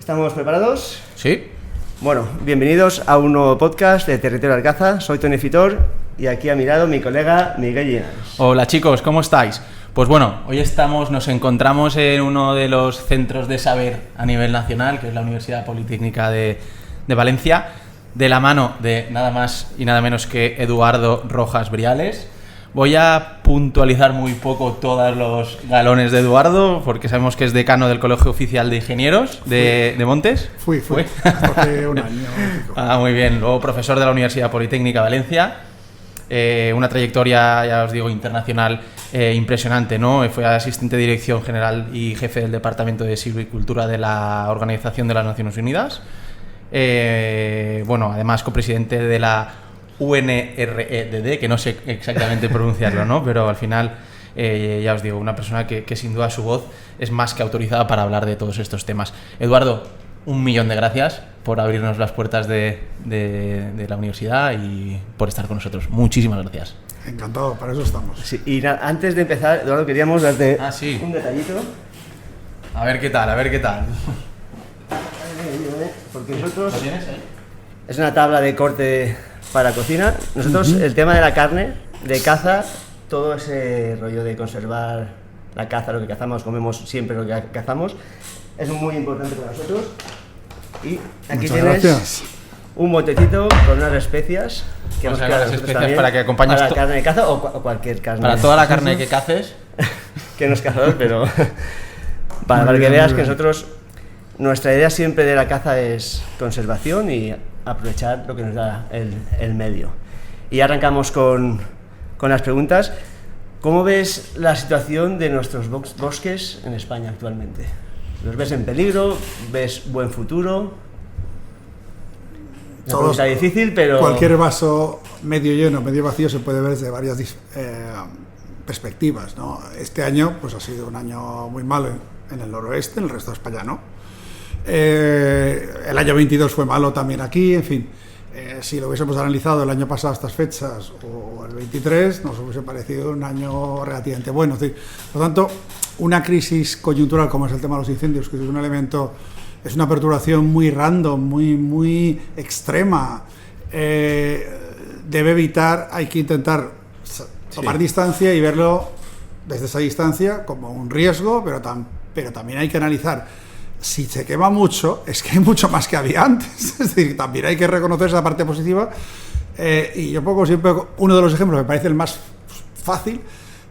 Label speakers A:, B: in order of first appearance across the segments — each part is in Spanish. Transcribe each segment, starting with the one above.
A: ¿Estamos preparados?
B: Sí.
A: Bueno, bienvenidos a un nuevo podcast de Territorio Alcázar. Soy Tony Fitor y aquí a mi lado mi colega Miguel Linares.
B: Hola chicos, ¿cómo estáis? Pues bueno, hoy nos encontramos en uno de los centros de saber a nivel nacional, que es la Universidad Politécnica de Valencia, de la mano de nada más y nada menos que Eduardo Rojas Briales. Voy a puntualizar muy poco todos los galones de Eduardo, porque sabemos que es decano del Colegio Oficial de Ingenieros de Montes.
C: Fui. Hace un año.
B: Muy bien. Luego profesor de la Universidad Politécnica de Valencia. Una trayectoria, ya os digo, internacional impresionante, ¿no? Fue asistente de dirección general y jefe del Departamento de Silvicultura de la Organización de las Naciones Unidas. Además copresidente de la UNREDD, que no sé exactamente pronunciarlo, ¿no? Pero al final, ya os digo, una persona que sin duda su voz es más que autorizada para hablar de todos estos temas. Eduardo, 1.000.000 de gracias por abrirnos las puertas de la universidad y por estar con nosotros. Muchísimas gracias.
C: Encantado, para eso estamos.
A: Sí, y antes de empezar, Eduardo, queríamos darte un detallito.
B: A ver qué tal.
A: Porque nosotros...
B: ¿Lo tienes ahí?
A: Es una tabla de corte para cocina. Nosotros, el tema de la carne, de caza, todo ese rollo de conservar la caza, lo que cazamos, comemos siempre lo que cazamos, es muy importante para nosotros. Y aquí
C: Muchas
A: tienes
C: gracias.
A: un botecito con unas especias que nos quedan
B: las especias para que acompañes
A: para la carne de caza o cualquier carne.
B: Para toda la carne que caces.
A: Que no es cazador, pero para que veas que nosotros, nuestra idea siempre de la caza es conservación y aprovechar lo que nos da el medio. Y arrancamos con las preguntas. ¿Cómo ves la situación de nuestros bosques en España actualmente? ¿Los ves en peligro? ¿Ves buen futuro? Una pregunta difícil, pero...
C: Cualquier vaso medio lleno, medio vacío se puede ver desde varias perspectivas, ¿no? Este año pues ha sido un año muy malo en el noroeste, en el resto de España no. El año 22 fue malo también aquí, en fin. Si lo hubiésemos analizado el año pasado a estas fechas o el 23, nos hubiese parecido un año relativamente bueno. Es decir, por lo tanto, una crisis coyuntural como es el tema de los incendios, que es un elemento, es una perturbación muy random, muy extrema, debe evitar, hay que intentar tomar distancia y verlo desde esa distancia como un riesgo, pero también hay que analizar. Si se quema mucho, es que hay mucho más que había antes. Es decir, también hay que reconocer esa parte positiva. Y yo pongo siempre uno de los ejemplos, me parece el más fácil,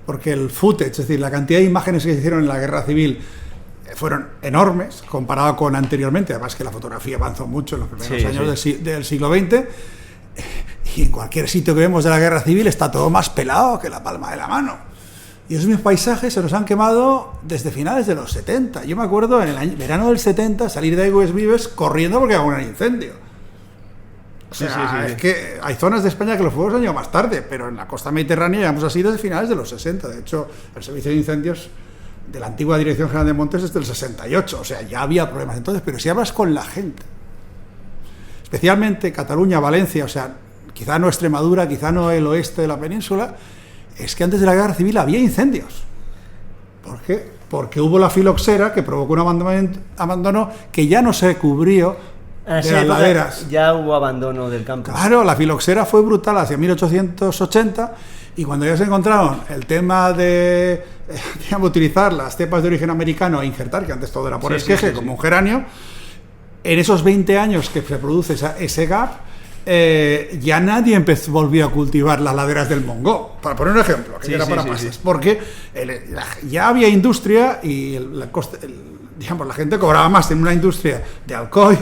C: porque el footage, es decir, la cantidad de imágenes que se hicieron en la guerra civil fueron enormes, comparado con anteriormente. Además que la fotografía avanzó mucho en los primeros años del siglo XX. Y en cualquier sitio que vemos de la guerra civil está todo más pelado que la palma de la mano. Y esos mismos paisajes se nos han quemado desde finales de los 70. Yo me acuerdo en el verano del 70 salir de Aigües Vives corriendo porque había un incendio. O sea, es que hay zonas de España que los fuegos han llegado más tarde, pero en la costa mediterránea llevamos así desde finales de los 60. De hecho, el servicio de incendios de la antigua Dirección General de Montes es del 68. O sea, ya había problemas entonces, pero si hablas con la gente, especialmente Cataluña, Valencia, o sea, quizá no Extremadura, quizá no el oeste de la península, es que antes de la guerra civil había incendios. ¿Por qué? Porque hubo la filoxera que provocó un abandono que ya no se cubrió de las laderas.
A: Ya hubo abandono del campo.
C: Claro, la filoxera fue brutal hacia 1880 y cuando ya se encontraron el tema de utilizar las cepas de origen americano e injertar, que antes todo era por esqueje, como un geranio, en esos 20 años que se produce ese gap, ya nadie volvió a cultivar las laderas del Mongo, para poner un ejemplo, que era para pasas, porque ya había industria y la gente cobraba más en una industria de Alcoy,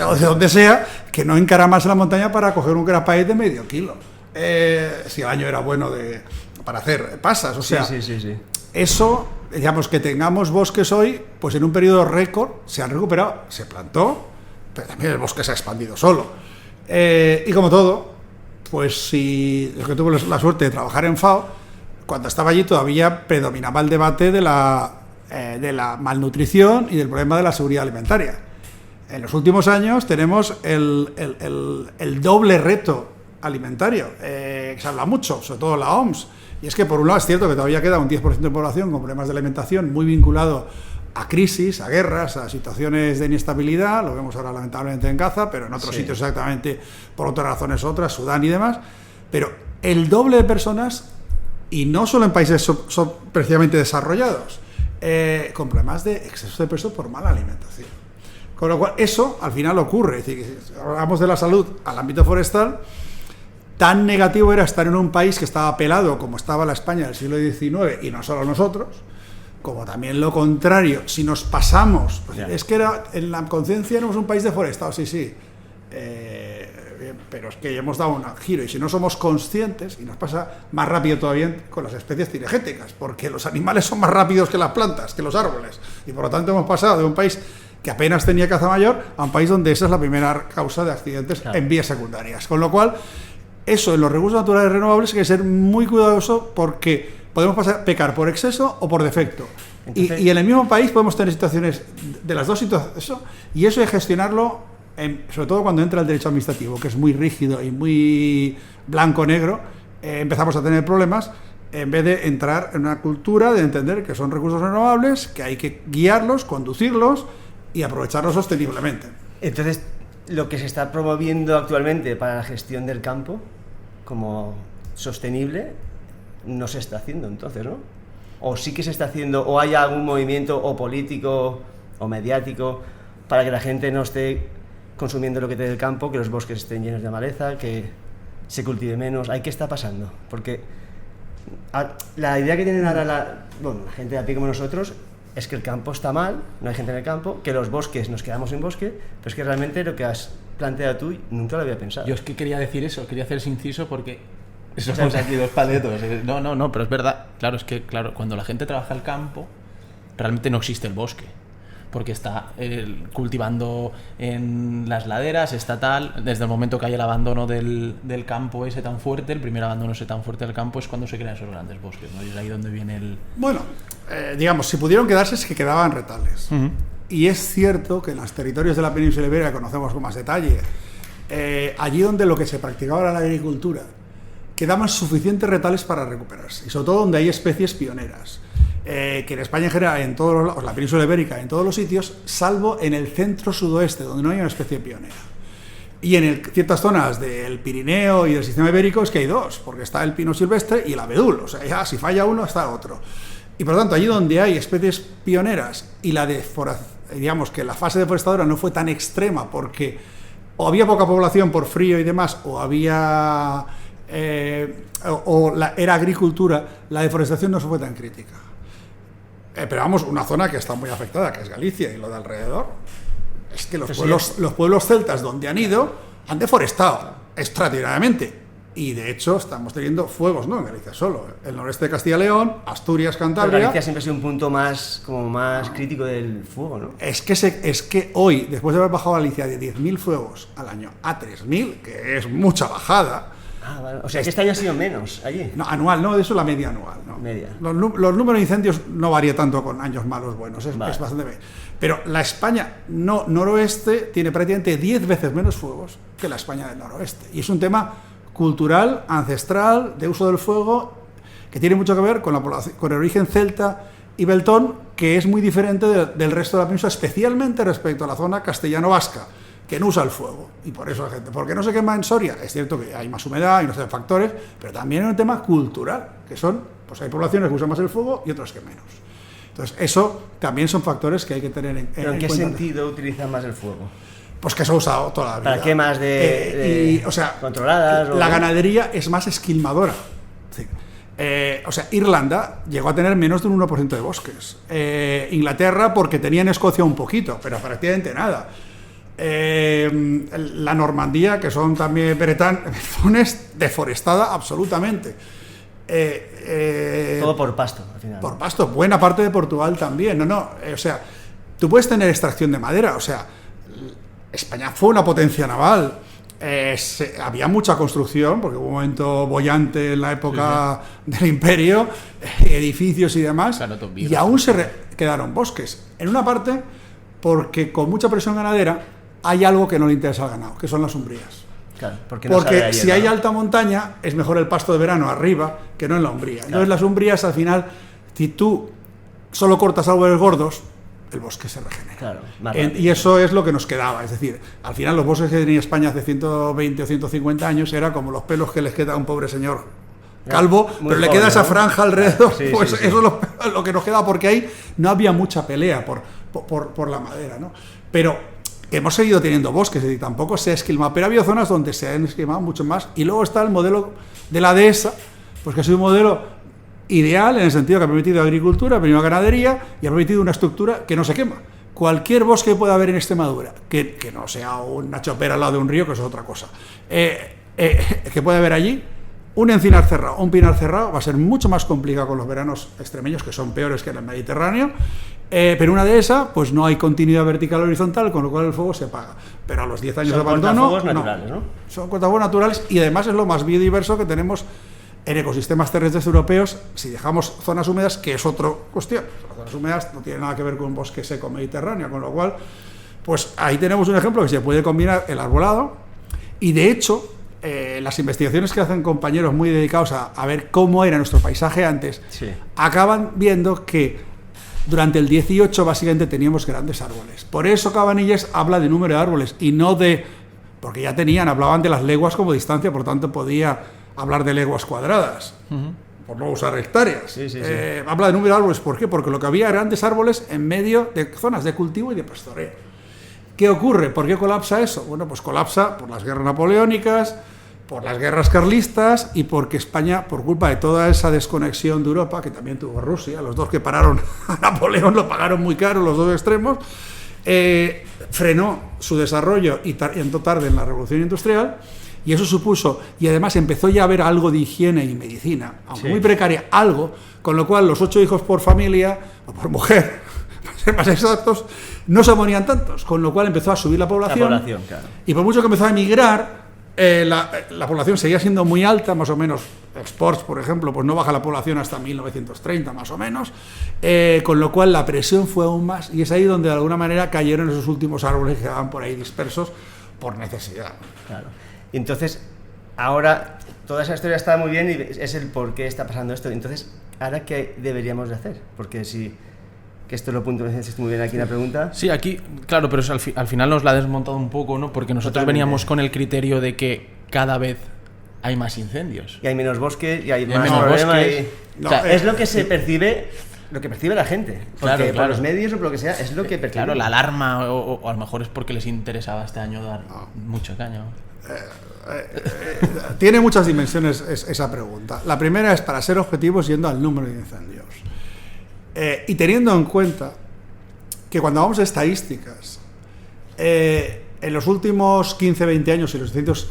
C: o de donde sea, que no encara más en la montaña para coger un grapite de medio kilo, si el año era bueno para hacer pasas, o sea, eso, digamos, que tengamos bosques hoy, pues en un periodo récord se han recuperado, se plantó, pero también el bosque se ha expandido solo. Y como todo, pues si el que tuvo la suerte de trabajar en FAO, cuando estaba allí todavía predominaba el debate de la malnutrición y del problema de la seguridad alimentaria. En los últimos años tenemos el doble reto alimentario, que se habla mucho, sobre todo la OMS, y es que por un lado es cierto que todavía queda un 10% de población con problemas de alimentación muy vinculado a crisis, a guerras, a situaciones de inestabilidad, lo vemos ahora lamentablemente en Gaza, pero en otros sitios exactamente por otras razones otras, Sudán y demás, pero el doble de personas, y no solo en países son precisamente desarrollados, con problemas de exceso de peso por mala alimentación. Con lo cual, eso al final ocurre. Es decir, si hablamos de la salud al ámbito forestal, tan negativo era estar en un país que estaba pelado como estaba la España del siglo XIX, y no solo nosotros, como también lo contrario, si nos pasamos, pues es que era, en la conciencia éramos un país deforestado, sí, pero es que hemos dado un giro, y si no somos conscientes, y nos pasa más rápido todavía con las especies cinegéticas, porque los animales son más rápidos que las plantas, que los árboles, y por lo tanto hemos pasado de un país que apenas tenía caza mayor a un país donde esa es la primera causa de accidentes en vías secundarias, con lo cual eso en los recursos naturales renovables hay que ser muy cuidadoso, porque podemos pecar por exceso o por defecto. Entonces, y en el mismo país podemos tener situaciones de las dos situaciones, y eso hay que gestionarlo, sobre todo cuando entra el derecho administrativo, que es muy rígido y muy blanco-negro, empezamos a tener problemas, en vez de entrar en una cultura de entender que son recursos renovables, que hay que guiarlos, conducirlos y aprovecharlos sosteniblemente.
A: Entonces, lo que se está promoviendo actualmente para la gestión del campo como sostenible no se está haciendo entonces, ¿no? O sí que se está haciendo, o hay algún movimiento o político o mediático para que la gente no esté consumiendo lo que tiene del campo, que los bosques estén llenos de maleza, que se cultive menos. ¿Qué está pasando? Porque la idea que tienen ahora la gente de a pie como nosotros es que el campo está mal, no hay gente en el campo, que los bosques, nos quedamos sin bosque, pero es que realmente lo que has planteado tú nunca lo había pensado.
B: Yo es que quería decir eso, quería hacer ese inciso porque somos aquí dos paletos. No, pero es verdad. Claro, es que cuando la gente trabaja el campo, realmente no existe el bosque, porque está cultivando en las laderas, está tal. Desde el momento que hay el abandono del campo ese tan fuerte, el primer abandono ese tan fuerte del campo, es cuando se crean esos grandes bosques, ¿no? Y es ahí donde viene el...
C: Bueno, digamos, si pudieron quedarse es que quedaban retales. Uh-huh. Y es cierto que en los territorios de la península ibérica, conocemos con más detalle, allí donde lo que se practicaba era la agricultura, quedaban suficientes retales para recuperarse, y sobre todo donde hay especies pioneras. Que en España en general, en todos los, la península ibérica, en todos los sitios, salvo en el centro-sudoeste, donde no hay una especie pionera. Y en ciertas zonas del Pirineo y del sistema ibérico es que hay dos, porque está el pino silvestre y el abedul, o sea, ya si falla uno está otro. Y por lo tanto, allí donde hay especies pioneras y digamos que la fase deforestadora no fue tan extrema porque o había poca población por frío y demás, o había era agricultura, la deforestación no fue tan crítica. Pero vamos, una zona que está muy afectada, que es Galicia y lo de alrededor, es que los pueblos celtas donde han ido han deforestado extraordinariamente. Y de hecho estamos teniendo fuegos, no en Galicia solo, el noreste de Castilla y León, Asturias, Cantabria.
A: Pero Galicia siempre ha sido un punto más crítico del fuego, ¿no?
C: Es que hoy, después de haber bajado Galicia de 10.000 fuegos al año a 3.000, que es mucha bajada.
A: Vale. O sea, que este año ha sido menos allí.
C: No, anual, no, eso es la media anual. ¿No?
A: Media.
C: Los números de incendios no varía tanto con años malos, buenos, es bastante bien. Pero la España noroeste tiene prácticamente 10 veces menos fuegos que la España del noroeste. Y es un tema cultural, ancestral, de uso del fuego, que tiene mucho que ver con la población, con el origen celta y beltón, que es muy diferente del resto de la península, especialmente respecto a la zona castellano-vasca, que no usa el fuego. Y por eso la gente, ¿por qué no se quema en Soria? Es cierto que hay más humedad y no sé factores, pero también es un tema cultural, que son, pues hay poblaciones que usan más el fuego y otras que menos. Entonces, eso también son factores que hay que tener en cuenta.
A: ¿Pero en qué sentido utilizan más el fuego?
C: Pues que se ha usado toda la vida.
A: ¿Para qué más
C: o sea,
A: controladas?
C: La ganadería es más esquilmadora. Sí. O sea, Irlanda llegó a tener menos de un 1% de bosques. Inglaterra, porque tenía en Escocia un poquito, pero prácticamente nada. La Normandía, que son también Bretanes, deforestada absolutamente.
A: Todo por pasto, al final.
C: Por pasto, buena parte de Portugal también. O sea, tú puedes tener extracción de madera, o sea, España fue una potencia naval, había mucha construcción, porque hubo un momento boyante en la época del imperio, edificios y demás, claro, y aún se quedaron bosques. En una parte, porque con mucha presión ganadera, hay algo que no le interesa al ganado, que son las umbrías.
A: Claro, porque
C: si hay alta montaña, es mejor el pasto de verano arriba que no en la umbría. Claro. Entonces las umbrías, al final, si tú solo cortas árboles gordos, el bosque se regenera.
A: Claro,
C: Y eso es lo que nos quedaba. Es decir, al final los bosques que tenía España hace 120 o 150 años era como los pelos que les queda a un pobre señor calvo, pero
A: joven,
C: le queda esa franja alrededor.
A: Sí,
C: pues
A: sí.
C: eso es lo que nos queda, porque ahí no había mucha pelea por la madera, ¿no? Pero hemos seguido teniendo bosques, y tampoco se ha esquilmado, pero ha habido zonas donde se han esquilmado mucho más. Y luego está el modelo de la dehesa, pues que ha sido un modelo ideal en el sentido que ha permitido agricultura, ha permitido ganadería y ha permitido una estructura que no se quema. Cualquier bosque que pueda haber en Extremadura, que no sea una chopera al lado de un río, que eso es otra cosa, que puede haber allí, un encinar cerrado, un pinar cerrado, va a ser mucho más complicado con los veranos extremeños, que son peores que en el Mediterráneo, pero una dehesa, pues no hay continuidad vertical o horizontal, con lo cual el fuego se apaga. Pero a los 10 años de abandono...
A: Son cortafuegos naturales, ¿no?
C: Son cortafuegos naturales, y además es lo más biodiverso que tenemos en ecosistemas terrestres europeos, si dejamos zonas húmedas, que es otra cuestión. Las zonas húmedas no tienen nada que ver con un bosque seco mediterráneo, con lo cual, pues ahí tenemos un ejemplo que se puede combinar el arbolado, y de hecho... las investigaciones que hacen compañeros muy dedicados a ver cómo era nuestro paisaje antes,
A: Sí.
C: acaban viendo que durante el 18 básicamente teníamos grandes árboles. Por eso Cabanilles habla de número de árboles y no de... porque ya hablaban de las leguas como distancia, por tanto podía hablar de leguas cuadradas, por no usar hectáreas.
A: Sí.
C: Habla de número de árboles, ¿por qué? Porque lo que había eran grandes árboles en medio de zonas de cultivo y de pastoreo. ¿Qué ocurre? ¿Por qué colapsa eso? Bueno, pues colapsa por las guerras napoleónicas, por las guerras carlistas y porque España, por culpa de toda esa desconexión de Europa, que también tuvo Rusia, los dos que pararon a Napoleón lo pagaron muy caro, los dos extremos, frenó su desarrollo y entró tarde en la Revolución Industrial, y eso supuso, y además empezó ya a haber algo de higiene y medicina, aunque muy precaria, algo, con lo cual los 8 hijos por familia, o por mujer, para ser más exactos, no se morían tantos, con lo cual empezó a subir la población,
A: Claro.
C: y por mucho que empezó a emigrar, la población seguía siendo muy alta, más o menos. Sports, por ejemplo, pues no baja la población hasta 1930, más o menos, con lo cual la presión fue aún más, y es ahí donde de alguna manera cayeron esos últimos árboles que quedaban por ahí dispersos por necesidad.
A: Claro. Y entonces, ahora, toda esa historia está muy bien y es el por qué está pasando esto. Entonces, ¿ahora qué deberíamos de hacer? Porque si... que esto lo puntualizaste muy bien aquí en la pregunta.
B: Sí, aquí, claro, pero eso al final nos la ha desmontado un poco, ¿no? Porque nosotros
A: Totalmente.
B: veníamos con el criterio de que cada vez hay más incendios.
A: Y hay menos bosque y hay
B: Y hay
A: más
B: menos
A: problema.
B: bosques.
A: O sea, es lo que se percibe, lo que percibe la gente. Porque
B: Claro.
A: por los medios o por lo que sea, es lo que percibe.
B: Claro, la alarma, o a lo mejor es porque les interesaba este año dar mucho caño.
C: Tiene muchas dimensiones esa pregunta. La primera es para ser objetivos yendo al número de incendios. Y teniendo en cuenta que cuando vamos a estadísticas, en los últimos 15-20 años los incendios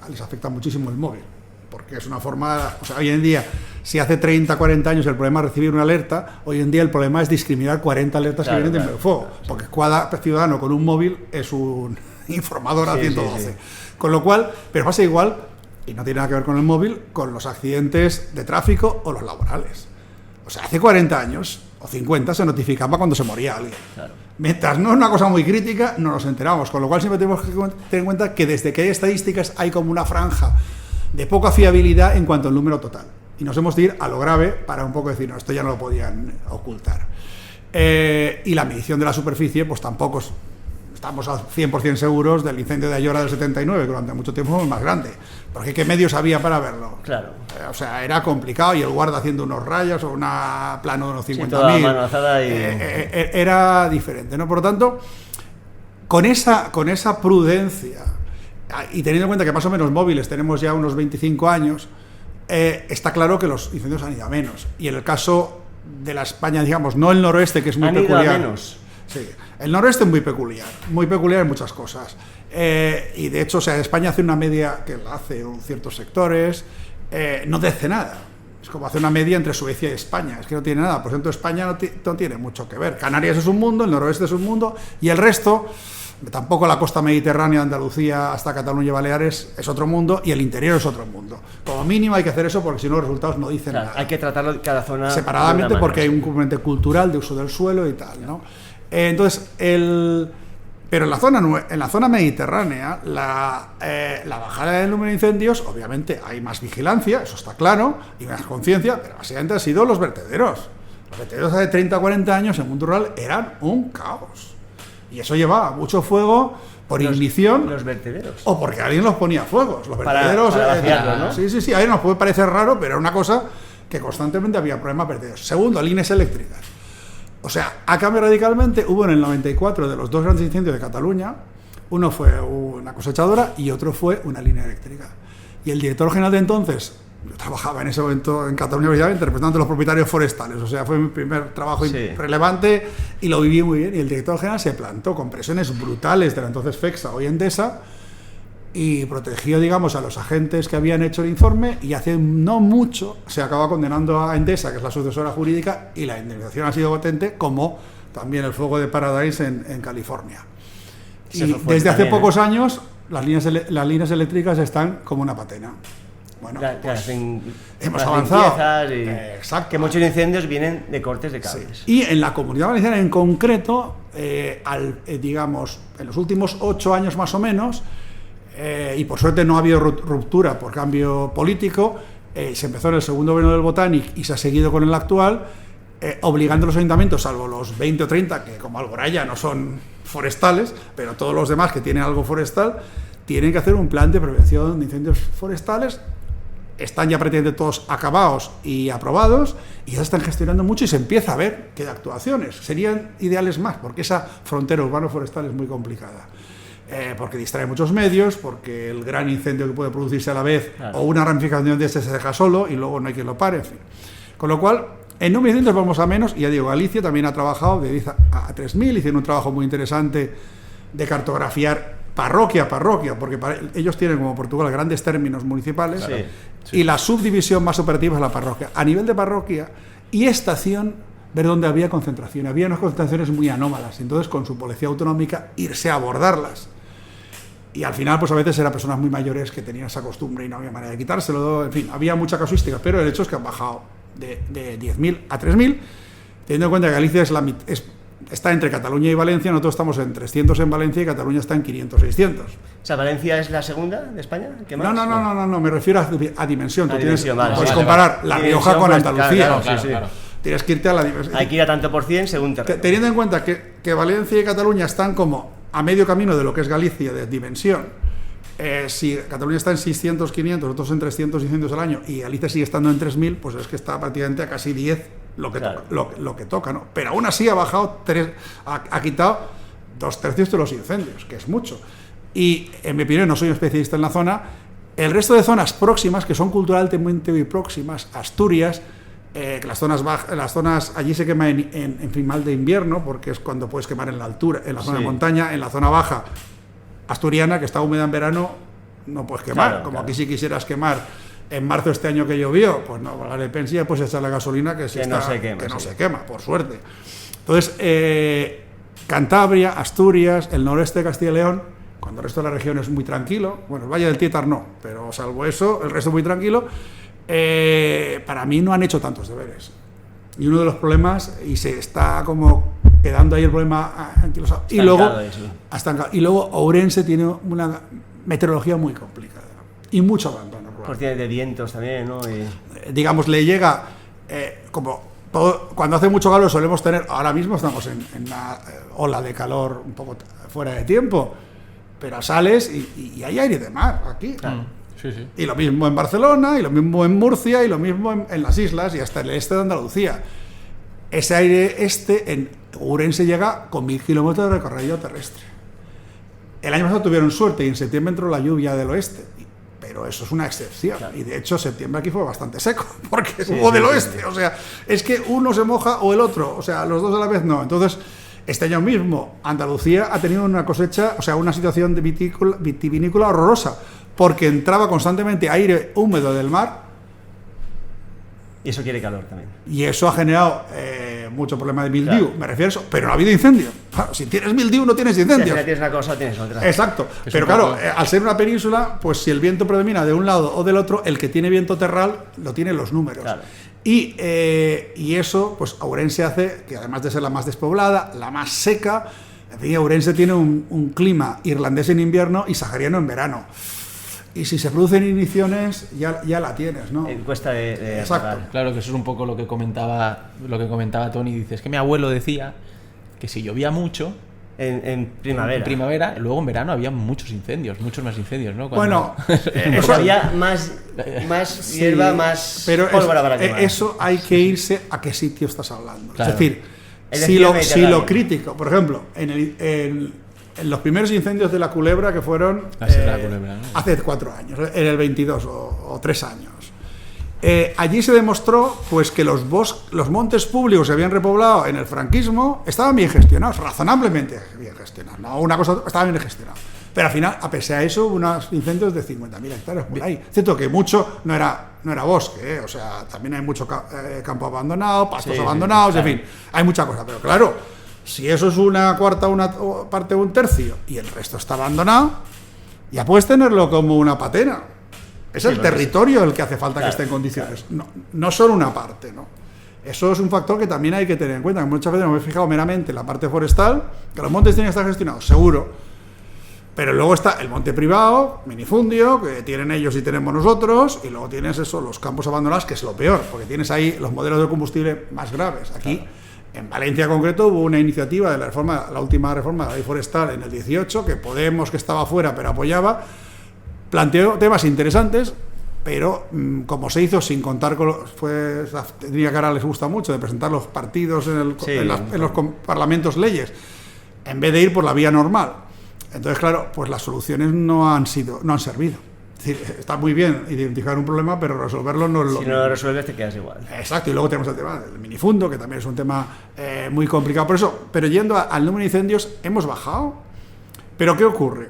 C: les afecta muchísimo el móvil, porque es una forma, o sea, hoy en día, si hace 30-40 años el problema es recibir una alerta, hoy en día el problema es discriminar 40 alertas que vienen de fuego, porque cada ciudadano con un móvil es un informador a 112.
A: Sí.
C: Con lo cual, pero pasa igual, y no tiene nada que ver con el móvil, con los accidentes de tráfico o los laborales. O sea, hace 40 años o 50 se notificaba cuando se moría alguien.
A: Claro.
C: Mientras no es una cosa muy crítica, no nos enteramos. Con lo cual siempre tenemos que tener en cuenta que desde que hay estadísticas hay como una franja de poca fiabilidad en cuanto al número total. Y nos hemos de ir a lo grave para un poco decir, no, esto ya no lo podían ocultar. Y la medición de la superficie, pues tampoco estamos al 100% seguros del incendio de Ayora del 79, que durante mucho tiempo fue más grande. Porque ¿qué medios había para verlo?
A: Claro.
C: O sea, era complicado, y el guarda haciendo unos rayos o una plano de unos 50.000.
A: toda mano alzada y...
C: Era diferente, ¿no? Por lo tanto, con esa prudencia, y teniendo en cuenta que más o menos móviles tenemos ya unos 25 años, está claro que los incendios han ido a menos. Y en el caso de la España, digamos, no el noroeste, que es muy peculiar.
A: Han ido a menos.
C: Sí, el noroeste es muy peculiar en muchas cosas. Y de hecho, o sea, España hace una media que la hace en ciertos sectores, no dice nada. Es como hacer una media entre Suecia y España, es que no tiene nada. Por ejemplo, España no tiene mucho que ver. Canarias es un mundo, el noroeste es un mundo, y el resto, tampoco la costa mediterránea, Andalucía hasta Cataluña y Baleares, es otro mundo, y el interior es otro mundo. Como mínimo hay que hacer eso, porque si no los resultados no dicen nada.
A: Hay que tratarlo cada zona
C: separadamente, porque hay
A: un
C: un componente cultural de uso del suelo y tal, ¿no? Entonces, pero en la zona mediterránea, la bajada del número de incendios, obviamente hay más vigilancia, eso está claro, y más conciencia, pero básicamente han sido los vertederos. Los vertederos hace 30 o 40 años en el mundo rural eran un caos. Y eso llevaba mucho fuego por ignición.
A: Los vertederos.
C: O porque alguien los ponía fuegos. Los vertederos.
A: Para vaciarlo, ¿no?
C: Sí. A ver, nos puede parecer raro, pero era una cosa que constantemente había problemas vertederos. Segundo, líneas eléctricas. O sea, ha cambiado radicalmente. Hubo en el 94 de los dos grandes incendios de Cataluña. Uno fue una cosechadora y otro fue una línea eléctrica. Y el director general de entonces, yo trabajaba en ese momento en Cataluña interpretando a los propietarios forestales, o sea, fue mi primer trabajo relevante y lo viví muy bien. Y el director general se plantó con presiones brutales de la entonces FEXA, hoy Endesa, y protegió, digamos, a los agentes que habían hecho el informe, y hace no mucho se acaba condenando a Endesa, que es la sucesora jurídica, y la indemnización ha sido potente, como también el fuego de Paradise en California. Y desde hace pocos años las líneas eléctricas están como una patena. Bueno, pues hemos avanzado.
A: Exacto. Que muchos incendios vienen de cortes de cables.
C: Sí. Y en la Comunidad Valenciana en concreto, digamos, en los últimos 8 años más o menos, y por suerte no ha habido ruptura por cambio político, se empezó en el segundo gobierno del Botanic y se ha seguido con el actual, obligando a los ayuntamientos, salvo los 20 o 30, que como Alboraya no son forestales, pero todos los demás que tienen algo forestal, tienen que hacer un plan de prevención de incendios forestales. Están ya prácticamente todos acabados y aprobados, y ya se están gestionando mucho y se empieza a ver qué actuaciones serían ideales más, porque esa frontera urbano-forestal es muy complicada. Porque distrae muchos medios, porque el gran incendio que puede producirse a la vez, claro, o una ramificación de este se deja solo y luego no hay quien lo pare, en fin. Con lo cual, en número de incendios vamos a menos, y ya digo, Galicia también ha trabajado de 10 a 3.000, hicieron un trabajo muy interesante de cartografiar parroquia a parroquia, porque ellos tienen, como Portugal, grandes términos municipales, y la subdivisión más operativa es la parroquia. A nivel de parroquia y estación, ver dónde había concentración. Había unas concentraciones muy anómalas, entonces con su policía autonómica irse a abordarlas. Y al final, pues a veces eran personas muy mayores que tenían esa costumbre y no había manera de quitárselo. En fin, había mucha casuística, pero el hecho es que han bajado de 10.000 a 3.000, teniendo en cuenta que Galicia está entre Cataluña y Valencia. Nosotros estamos en 300 en Valencia y Cataluña está en 500, 600.
A: O sea, ¿Valencia es la segunda de España? ¿Qué más?
C: No, me refiero a dimensión. Puedes
A: vale,
C: comparar la Rioja con Andalucía.
A: Claro.
C: Tienes que irte a la dimensión.
A: Hay que ir a tanto por cien según terreno.
C: Teniendo en cuenta que Valencia y Cataluña están como a medio camino de lo que es Galicia de dimensión. Si Cataluña está en 600, 500, nosotros en 300 incendios al año, y Galicia sigue estando en 3.000, pues es que está prácticamente a casi 10 lo que toca, ¿no? Pero aún así ha bajado ha quitado 2/3 de los incendios, que es mucho. Y en mi opinión, no soy un especialista en la zona, el resto de zonas próximas, que son culturalmente muy próximas, Asturias, que las zonas allí se quema en final de invierno, porque es cuando puedes quemar en la altura, en la zona de montaña. En la zona baja asturiana, que está húmeda en verano, no puedes quemar. Aquí si quisieras quemar en marzo este año que llovió, pues no vale pensia, pues echar la gasolina que no se quema, por suerte. Entonces, Cantabria, Asturias, el noreste de Castilla y León, cuando el resto de la región es muy tranquilo, bueno, el Valle del Títar no, pero salvo eso, el resto muy tranquilo, para mí no han hecho tantos deberes. Y uno de los problemas, y se está como quedando ahí el problema anquilosado. Y luego Ourense tiene una meteorología muy complicada y mucho abandono rural.
A: Pues tiene de vientos también, ¿no?
C: Digamos, le llega como todo, cuando hace mucho calor solemos tener, ahora mismo estamos en una ola de calor un poco fuera de tiempo, pero sales y hay aire de mar aquí.
B: Sí.
C: Y lo mismo en Barcelona, y lo mismo en Murcia, y lo mismo en las islas, y hasta el este de Andalucía. Ese aire en Ourense llega con 1.000 kilómetros de recorrido terrestre. El año pasado tuvieron suerte y en septiembre entró la lluvia del oeste, pero eso es una excepción. Y de hecho septiembre aquí fue bastante seco, porque hubo del oeste. O sea, es que uno se moja o el otro, o sea, los dos a la vez no. Entonces, este año mismo Andalucía ha tenido una cosecha, o sea, una situación de vitivinícola horrorosa, porque entraba constantemente aire húmedo del mar.
A: Y eso quiere calor también.
C: Y eso ha generado mucho problema de mildiu, claro. Me refiero a eso, pero no ha habido incendio. Claro, si tienes mildiu no tienes incendios.
A: Si tienes una cosa, tienes otra.
C: Exacto. Pero claro, al ser una península, pues si el viento predomina de un lado o del otro, el que tiene viento terral lo tiene los números. Claro. Y eso, pues Ourense hace que, además de ser la más despoblada, la más seca, en fin, Ourense tiene un clima irlandés en invierno y sahariano en verano. y si se producen igniciones ya la tienes, ¿no?
A: Cuesta de
C: Exacto.
A: apagar.
B: Claro, que eso es un poco lo que comentaba Tony. Dice, es que mi abuelo decía que si llovía mucho
A: En primavera.
B: en primavera, luego en verano había muchos más incendios, ¿no?
C: Bueno,
A: Porque había más
C: sí,
A: hierba, más
C: pero
A: pólvora para quemar.
C: eso hay que irse a qué sitio estás hablando.
B: Claro.
C: Es decir,
A: Es
C: si
A: decir,
C: lo crítico, por ejemplo, en los primeros incendios de la Culebra, que fueron
B: La Sierra de la Culebra, ¿no?
C: hace 4 años, en el 22 o 3 años, allí se demostró pues que los montes públicos que habían repoblado en el franquismo estaban bien gestionados, razonablemente bien gestionados, no una cosa, estaban bien gestionados. Pero al final, a pesar de eso, hubo unos incendios de 50.000 hectáreas por ahí. Cierto que mucho no era bosque, o sea, también hay mucho campo abandonado, pastos abandonados,
A: claro.
C: en fin, hay mucha cosa. Pero claro, si eso es una cuarta, una parte o un tercio, y el resto está abandonado, ya puedes tenerlo como una patena. Es el territorio el que hace falta que esté en condiciones, no solo una parte, ¿no? Eso es un factor que también hay que tener en cuenta, que muchas veces me he fijado meramente en la parte forestal, que los montes tienen que estar gestionados, seguro. Pero luego está el monte privado, minifundio, que tienen ellos y tenemos nosotros, y luego tienes eso, los campos abandonados, que es lo peor, porque tienes ahí los modelos de combustible más graves. Aquí, en Valencia en concreto, hubo una iniciativa de la última reforma de la ley forestal en el 18, que Podemos, que estaba fuera pero apoyaba, planteó temas interesantes, pero como se hizo sin contar con tendría que ahora les gusta mucho de presentar los partidos en los parlamentos leyes, en vez de ir por la vía normal. Entonces, claro, pues las soluciones no han servido. Es decir, está muy bien identificar un problema, pero resolverlo no es lo
A: Si no lo resuelves, te quedas igual.
C: Exacto, y luego tenemos el tema del minifundo, que también es un tema muy complicado. Por eso, pero yendo al número de incendios, hemos bajado. ¿Pero qué ocurre?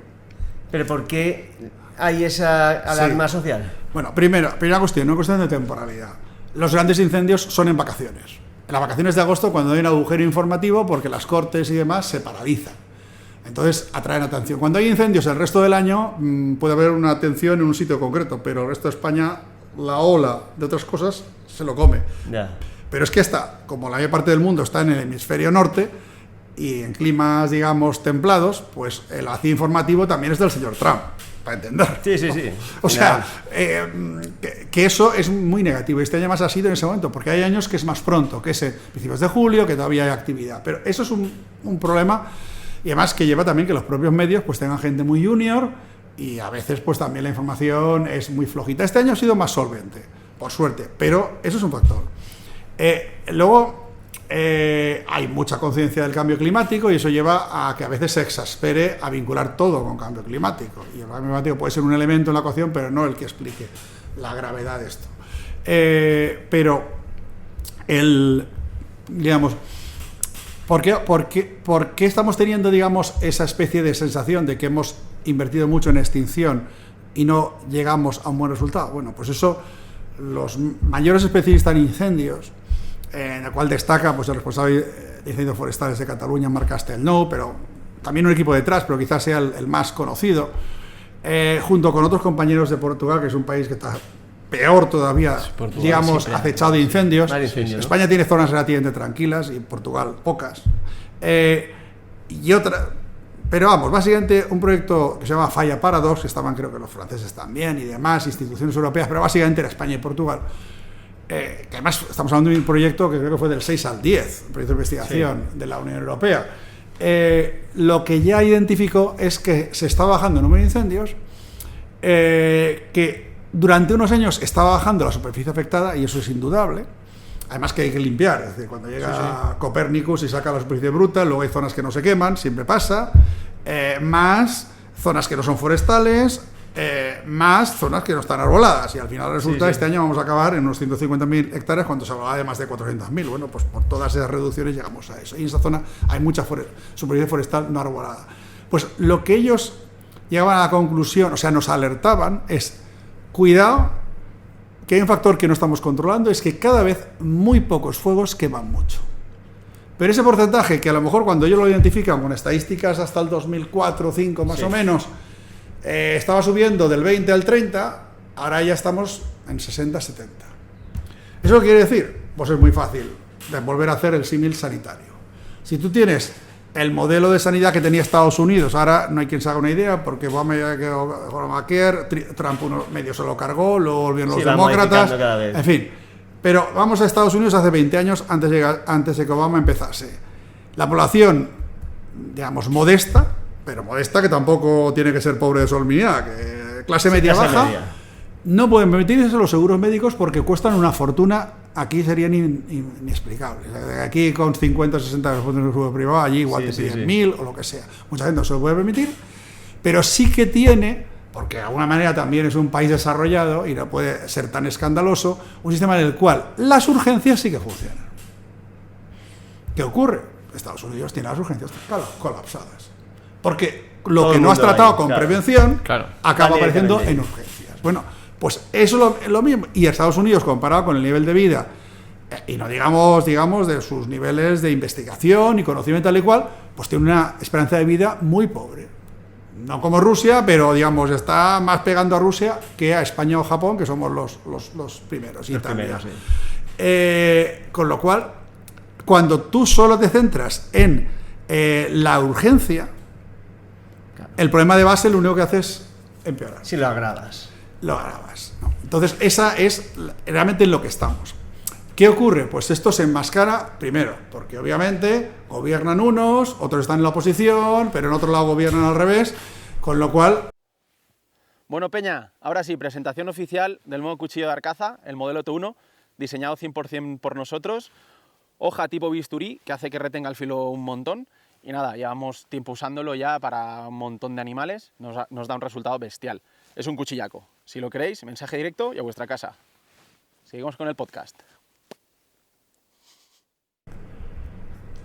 A: ¿Pero por qué hay esa alarma social?
C: Bueno, primera cuestión, no es cuestión de temporalidad. Los grandes incendios son en vacaciones. En las vacaciones de agosto, cuando hay un agujero informativo, porque las cortes y demás se paralizan. Entonces atraen atención. Cuando hay incendios el resto del año, puede haber una atención en un sitio concreto, pero el resto de España, la ola de otras cosas, se lo come.
A: Ya.
C: Pero es que como la mayor parte del mundo está en el hemisferio norte y en climas, digamos, templados, pues el vacío informativo también es del señor Trump, para entender.
A: Sí.
C: O sea, que eso es muy negativo. Este año más ha sido en ese momento, porque hay años que es más pronto, que es en principios de julio, que todavía hay actividad. Pero eso es un problema. Y además que lleva también que los propios medios pues tengan gente muy junior y a veces pues también la información es muy flojita. Este año ha sido más solvente, por suerte, pero eso es un factor. Luego hay mucha conciencia del cambio climático y eso lleva a que a veces se exaspere a vincular todo con cambio climático. Y el cambio climático puede ser un elemento en la ecuación, pero no el que explique la gravedad de esto. Pero digamos, ¿por qué estamos teniendo, digamos, esa especie de sensación de que hemos invertido mucho en extinción y no llegamos a un buen resultado? Bueno, pues eso, los mayores especialistas en incendios, en el cual destaca pues, el responsable de incendios forestales de Cataluña, Marc Castelnau, pero también un equipo detrás, pero quizás sea el más conocido, junto con otros compañeros de Portugal, que es un país que está peor todavía,
B: Portugal,
C: digamos,
B: sí,
C: acechado de incendios.
A: ¿no?
C: España tiene zonas relativamente tranquilas y Portugal pocas. Pero vamos, básicamente un proyecto que se llama Falla Paradox, que estaban creo que los franceses también y demás, instituciones europeas, pero básicamente era España y Portugal. Que además estamos hablando de un proyecto que creo que fue del 6 al 10, un proyecto de investigación de la Unión Europea. Lo que ya identificó es que se está bajando el número de incendios, que durante unos años estaba bajando la superficie afectada, y eso es indudable. Además que hay que limpiar, es decir, cuando llega Copérnicus y saca la superficie bruta, luego hay zonas que no se queman, siempre pasa, más zonas que no son forestales, más zonas que no están arboladas, y al final resulta este año vamos a acabar en unos 150.000 hectáreas cuando se hablaba de más de 400.000. Bueno, pues por todas esas reducciones llegamos a eso, y en esa zona hay mucha superficie forestal no arbolada. Pues lo que ellos llegaban a la conclusión, o sea, nos alertaban, es cuidado, que hay un factor que no estamos controlando, es que cada vez muy pocos fuegos queman mucho. Pero ese porcentaje, que a lo mejor cuando ellos lo identifican con estadísticas hasta el 2004 o 2005 más o menos, estaba subiendo del 20 al 30, ahora ya estamos en 60, 70. ¿Eso qué quiere decir? Pues es muy fácil de volver a hacer el símil sanitario. Si tú tienes el modelo de sanidad que tenía Estados Unidos. Ahora no hay quien se haga una idea, porque Obamacare, Trump medio se lo cargó, luego volvieron los demócratas, en fin. Pero vamos a Estados Unidos hace 20 años, antes de que Obama empezase. La población, digamos, modesta, pero modesta que tampoco tiene que ser pobre de sol ni nada, que clase media baja, no pueden permitirse los seguros médicos porque cuestan una fortuna. Aquí serían inexplicables. Aquí con 50 60 euros de seguro privado, allí igual te piden 1000 o lo que sea. Mucha gente no se lo puede permitir, pero sí que tiene, porque de alguna manera también es un país desarrollado y no puede ser tan escandaloso, un sistema en el cual las urgencias sí que funcionan. ¿Qué ocurre? Estados Unidos tiene las urgencias colapsadas. Porque lo que no has tratado con prevención acaba apareciendo en urgencias. Bueno, pues eso es lo mismo. Y Estados Unidos, comparado con el nivel de vida, y no digamos de sus niveles de investigación y conocimiento tal y cual, pues tiene una esperanza de vida muy pobre. No como Rusia, pero digamos está más pegando a Rusia que a España o Japón, que somos los primeros. Los primeros, sí. Con lo cual, cuando tú solo te centras en la urgencia, el problema de base lo único que hace es empeorar.
A: Si lo agravas.
C: ¿No? Entonces, esa es realmente en lo que estamos. ¿Qué ocurre? Pues esto se enmascara, primero, porque obviamente gobiernan unos, otros están en la oposición, pero en otro lado gobiernan al revés, con lo cual...
B: Bueno, Peña, ahora sí, presentación oficial del nuevo cuchillo de Arcaza, el modelo T1, diseñado 100% por nosotros, hoja tipo bisturí, que hace que retenga el filo un montón, y nada, llevamos tiempo usándolo ya para un montón de animales, nos da un resultado bestial. Es un cuchillaco. Si lo queréis, mensaje directo y a vuestra casa. Seguimos con el podcast.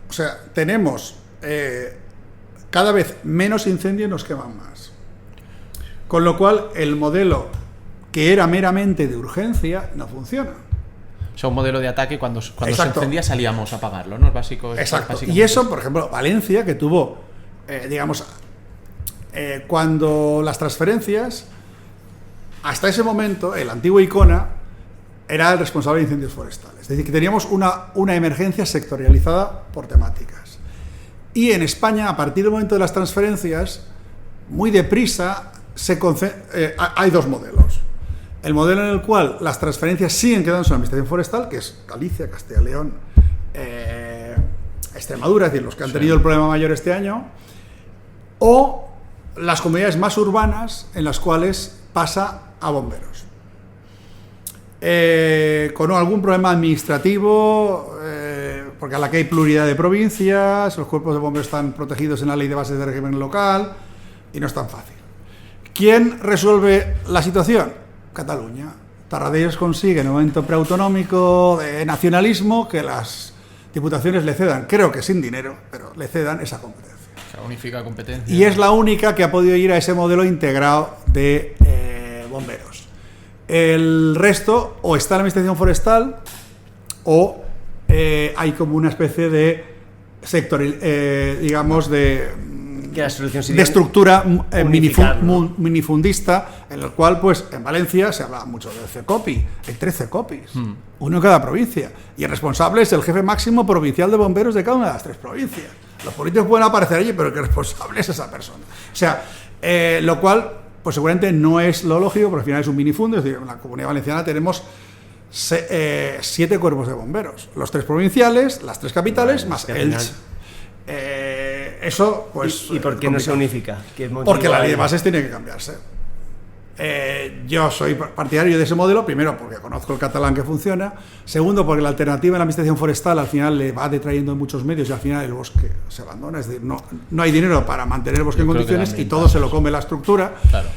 C: O sea, tenemos cada vez menos incendios, nos queman más. Con lo cual, el modelo que era meramente de urgencia no funciona.
B: O sea, un modelo de ataque cuando se encendía salíamos a apagarlo, ¿no? Es básico.
C: Exacto. Y eso, por ejemplo, Valencia, que tuvo, cuando las transferencias, hasta ese momento, el antiguo Icona era el responsable de incendios forestales. Es decir, que teníamos una emergencia sectorializada por temáticas. Y en España, a partir del momento de las transferencias, muy deprisa, hay dos modelos. El modelo en el cual las transferencias siguen quedando en la Administración Forestal, que es Galicia, Castilla y León, Extremadura, es decir, los que han tenido el problema mayor este año, o las comunidades más urbanas en las cuales pasa a bomberos. Con algún problema administrativo, porque a la que hay pluralidad de provincias, los cuerpos de bomberos están protegidos en la ley de bases de régimen local, y no es tan fácil. ¿Quién resuelve la situación? Cataluña. Tarradellas consigue en un momento preautonómico de nacionalismo que las diputaciones le cedan, creo que sin dinero, pero le cedan esa competencia.
B: O sea, unifica competencia.
C: Y es la única que ha podido ir a ese modelo integrado de bomberos. El resto o está en la Administración Forestal o hay como una especie de sector, digamos, de estructura minifundista, en el cual, pues, en Valencia se habla mucho del CECOPI, hay 3 CECOPIs, uno en cada provincia, y el responsable es el jefe máximo provincial de bomberos de cada una de las 3 provincias. Los políticos pueden aparecer allí, pero el que es responsable es esa persona. O sea, lo cual, pues seguramente no es lo lógico, porque al final es un minifundo, es decir, en la Comunidad Valenciana tenemos 7 cuerpos de bomberos, los 3 provinciales, las 3 capitales, más Elche. Eso, pues...
A: ¿Y por qué no se unifica?
C: Porque la ley de bases tiene que cambiarse. Yo soy partidario de ese modelo, primero porque conozco el catalán que funciona, segundo porque la alternativa en la Administración Forestal al final le va detrayendo muchos medios y al final el bosque se abandona, es decir, no hay dinero para mantener el bosque en condiciones y todo se lo come la estructura.
B: Claro.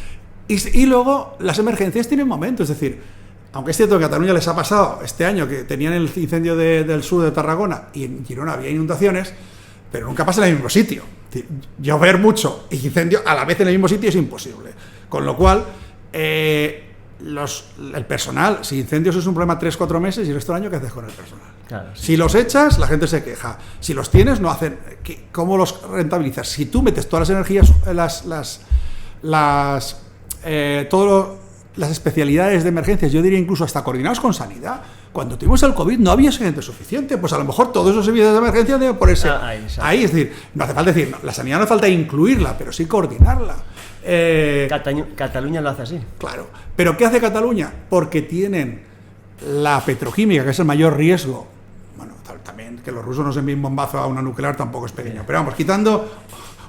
C: Y luego las emergencias tienen momentos, es decir, aunque es cierto que a Cataluña les ha pasado este año que tenían el incendio del sur de Tarragona y en Girona había inundaciones, pero nunca pasa en el mismo sitio. Llover mucho y incendio a la vez en el mismo sitio es imposible. Con lo cual, el personal, si incendios es un problema 3-4 meses y el resto del año, ¿qué haces con el personal?
A: Claro, sí.
C: Si los echas, la gente se queja. Si los tienes, no hacen. ¿Cómo los rentabilizas? Si tú metes todas las energías, las especialidades de emergencias, yo diría incluso hasta coordinados con sanidad. cuando tuvimos el COVID no había gente suficiente, pues a lo mejor todos esos servicios de emergencia deben ponerse ahí, es decir, no hace falta decir, no, la sanidad no hace falta incluirla, pero sí coordinarla.
A: Cataluña lo hace así.
C: Claro, pero ¿qué hace Cataluña? Porque tienen la petroquímica, que es el mayor riesgo. Bueno, también que los rusos no se envíen bombazo a una nuclear tampoco es pequeño, pero vamos, quitando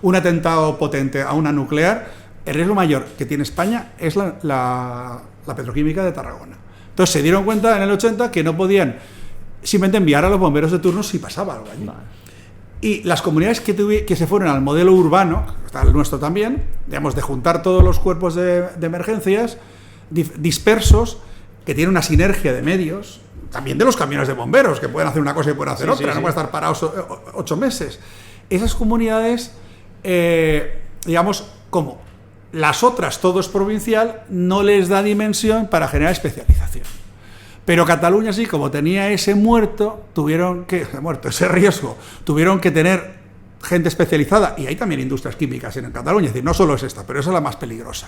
C: un atentado potente a una nuclear, el riesgo mayor que tiene España es la petroquímica de Tarragona. Entonces se dieron cuenta en el 80 que no podían simplemente enviar a los bomberos de turno si pasaba algo allí. Vale. Y las comunidades que se fueron al modelo urbano, está el nuestro también, digamos, de juntar todos los cuerpos de emergencias dispersos, que tienen una sinergia de medios, también de los camiones de bomberos, que pueden hacer una cosa y pueden hacer otra, no pueden estar parados 8 meses. Esas comunidades, digamos, como las otras, todo es provincial, no les da dimensión para generar especialización. Pero Cataluña sí, como tenía ese ese riesgo, tuvieron que tener gente especializada, y hay también industrias químicas en Cataluña, es decir, no solo es esta, pero esa es la más peligrosa.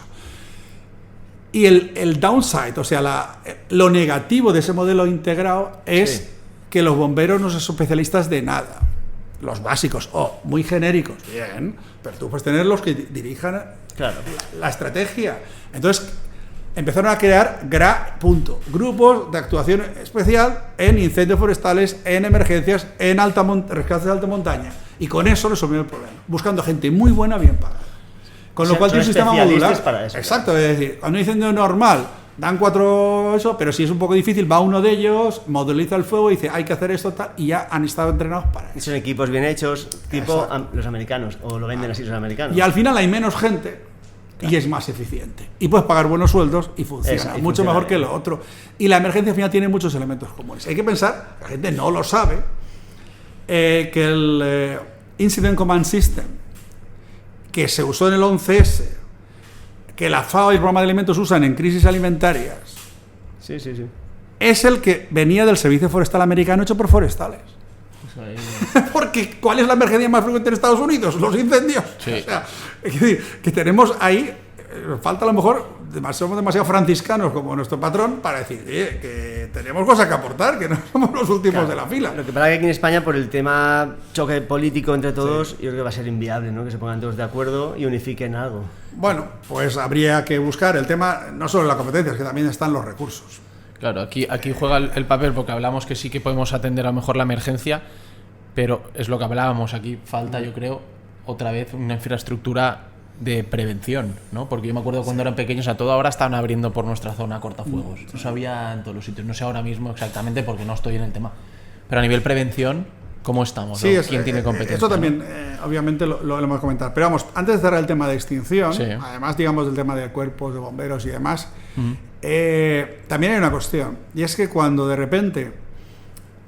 C: Y el downside, o sea, lo negativo de ese modelo integrado es que los bomberos no son especialistas de nada. Los básicos o muy genéricos, bien, pero tú puedes tener los que dirijan la estrategia. Entonces empezaron a crear grupos de actuación especial en incendios forestales, en emergencias, en rescates de alta montaña, y con eso resolvieron el problema, buscando gente muy buena, bien pagada. Con lo cual tiene un sistema modular.
A: Para eso,
C: exacto, es decir, cuando un incendio normal dan 4 eso, pero si es un poco difícil, va uno de ellos, modeliza el fuego y dice, hay que hacer esto, tal, y ya han estado entrenados para eso.
A: Son equipos bien hechos, tipo los americanos, o lo venden así los americanos.
C: Y al final hay menos gente y es más eficiente. Y puedes pagar buenos sueldos y funciona mucho mejor que lo otro. Y la emergencia al final tiene muchos elementos comunes. Hay que pensar, la gente no lo sabe, que el Incident Command System, que se usó en el 11S, que la FAO y el Programa de Alimentos usan en crisis alimentarias, es el que venía del Servicio Forestal Americano hecho por forestales. Porque ¿cuál es la emergencia más frecuente en Estados Unidos? Los incendios. Sí. O sea, es decir, que tenemos ahí, falta a lo mejor, somos demasiado franciscanos como nuestro patrón para decir que tenemos cosas que aportar, que no somos los últimos de la fila.
A: Lo que pasa es que aquí en España, por el tema choque político entre todos, yo creo que va a ser inviable, ¿no? Que se pongan todos de acuerdo y unifiquen algo.
C: Bueno, pues habría que buscar el tema, no solo la competencia, es que también están los recursos.
B: Claro, aquí juega el papel, porque hablamos que sí que podemos atender a lo mejor la emergencia, pero es lo que hablábamos, aquí falta, yo creo, otra vez una infraestructura de prevención, ¿no? Porque yo me acuerdo cuando eran pequeños, a todo ahora estaban abriendo por nuestra zona cortafuegos. Eso había en todos los sitios, no sé ahora mismo exactamente porque no estoy en el tema. Pero a nivel prevención, ¿cómo estamos?
C: Sí,
B: ¿no? ¿Quién tiene competencia?
C: Esto también, obviamente, lo hemos comentado. Pero vamos, antes de cerrar el tema de extinción, además, digamos, del tema de cuerpos, de bomberos y demás, también hay una cuestión, y es que cuando de repente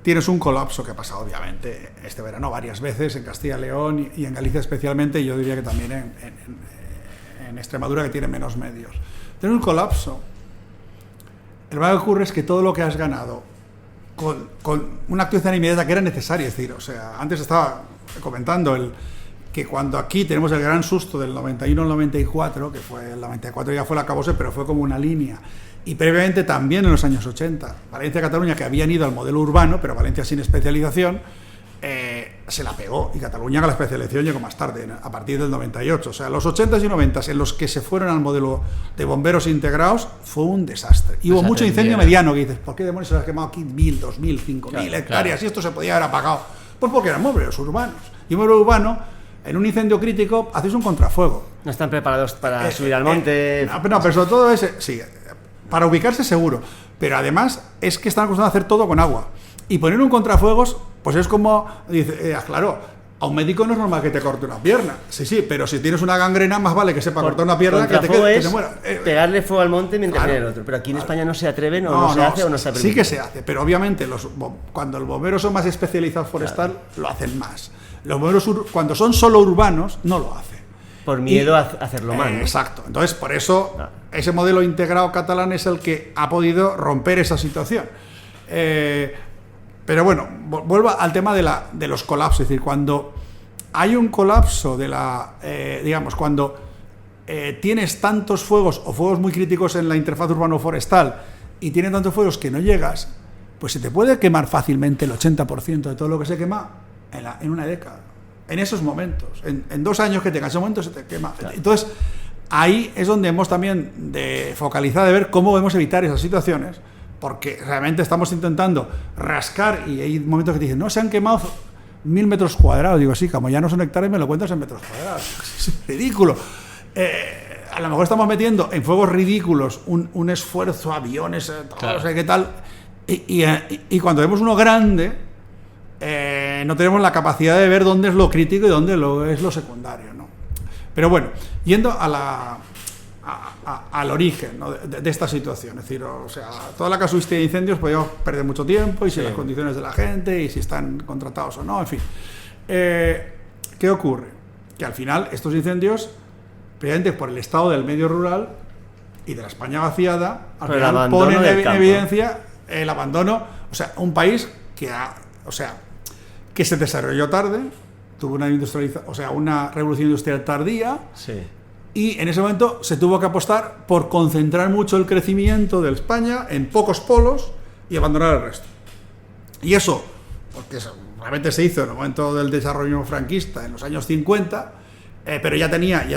C: tienes un colapso, que ha pasado obviamente este verano varias veces en Castilla y León y en Galicia especialmente, y yo diría que también en Extremadura, que tiene menos medios. Tienes un colapso, el problema que ocurre es que todo lo que has ganado con una actuación inmediata que era necesaria, es decir, o sea, antes estaba comentando que cuando aquí tenemos el gran susto del 91 al 94, que fue el 94 ya fue el acabose, pero fue como una línea, y previamente también en los años 80, Valencia y Cataluña, que habían ido al modelo urbano, pero Valencia sin especialización, se la pegó, y Cataluña con la especialización llegó más tarde, a partir del 98. O sea, los 80s y 90s en los que se fueron al modelo de bomberos integrados fue un desastre. Y hubo mucho incendio mediano, que dices, ¿por qué demonios se les ha quemado aquí 1.000, 2.000, 5.000 hectáreas? Y esto se podía haber apagado. Pues porque eran bomberos urbanos. Y un bombero urbano, en un incendio crítico, haces un contrafuego.
A: No están preparados para subir al monte.
C: No, pero sobre todo para ubicarse seguro. Pero además es que están acostumbrados a hacer todo con agua. Y poner un contrafuegos, pues es como, dice, claro, a un médico no es normal que te corte una pierna. Sí, pero si tienes una gangrena, más vale que sepa cortar una pierna que te muera.
A: Pegarle fuego al monte mientras tiene el otro. Pero aquí en España no se atreven, o no se hace, o no se permite.
C: Sí que se hace, pero obviamente cuando los bomberos son más especializados forestal, lo hacen más. Los bomberos cuando son solo urbanos, no lo hacen.
A: Por miedo a hacerlo mal.
C: Exacto. Entonces, por eso, ese modelo integrado catalán es el que ha podido romper esa situación. Pero bueno, vuelvo al tema de los colapsos. Es decir, cuando hay un colapso digamos, cuando tienes tantos fuegos o fuegos muy críticos en la interfaz urbano-forestal y tienes tantos fuegos que no llegas, pues se te puede quemar fácilmente el 80% de todo lo que se quema en una década. En esos momentos, en 2 años que tengas, ese momento se te quema. Claro. Entonces, ahí es donde hemos también de focalizar, de ver cómo podemos evitar esas situaciones, porque realmente estamos intentando rascar y hay momentos que te dicen, no, se han quemado 1000 metros cuadrados. Digo, sí, como ya no son hectáreas, me lo cuentas en metros cuadrados. Es ridículo. A lo mejor estamos metiendo en fuegos ridículos un esfuerzo, aviones, claro. No sé qué tal, y cuando vemos uno grande, no tenemos la capacidad de ver dónde es lo crítico y dónde es lo secundario, ¿no? Pero bueno, yendo al origen, ¿no? de esta situación, es decir, o sea, toda la casuística de incendios podemos perder mucho tiempo, y si las condiciones de la gente, y si están contratados o no, en fin. ¿Qué ocurre? Que al final estos incendios, precisamente por el estado del medio rural y de la España vaciada, al final ponen en evidencia el abandono, o sea, un país que se desarrolló tarde, tuvo una revolución industrial tardía, sí. Y en ese momento se tuvo que apostar por concentrar mucho el crecimiento de España en pocos polos y abandonar el resto. Y eso, porque realmente se hizo en el momento del desarrollo franquista, en los años 50, pero ya tenían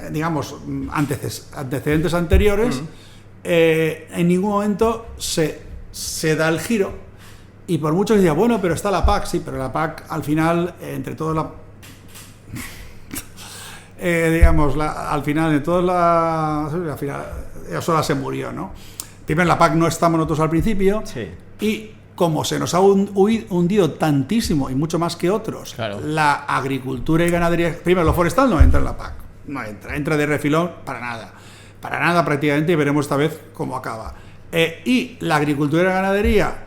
C: digamos, antecedentes anteriores, en ningún momento se da el giro. Y por mucho que diga, bueno, pero está la PAC, sí, pero la PAC al final, entre todos al final de todas al final, ella sola se murió, ¿no? Primero, la PAC no estamos nosotros al principio, sí. Y como se nos ha hundido tantísimo y mucho más que otros, claro. La agricultura y ganadería, primero, lo forestal no entra en la PAC, no entra de refilón para nada prácticamente, y veremos esta vez cómo acaba. Y la agricultura y la ganadería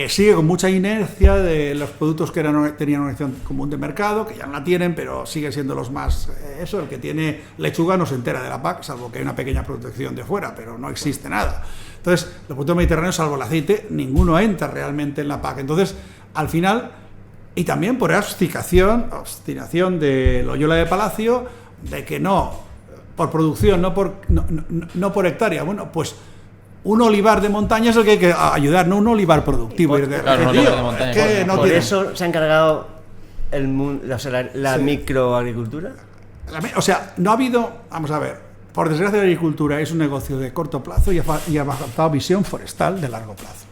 C: sigue con mucha inercia de los productos que tenían una acción común de mercado, que ya no la tienen, pero siguen siendo los más... el que tiene lechuga no se entera de la PAC, salvo que hay una pequeña protección de fuera, pero no existe nada. Entonces, los productos mediterráneos, salvo el aceite, ninguno entra realmente en la PAC. Entonces, al final, y también por obstinación de Loyola de Palacio, de que no, por producción, no por hectárea. Bueno, pues un olivar de montaña es el que hay que ayudar, no un olivar productivo.
A: Por eso se ha encargado la microagricultura.
C: O sea, no ha habido, vamos a ver, por desgracia la agricultura es un negocio de corto plazo y ha faltado visión forestal de largo plazo.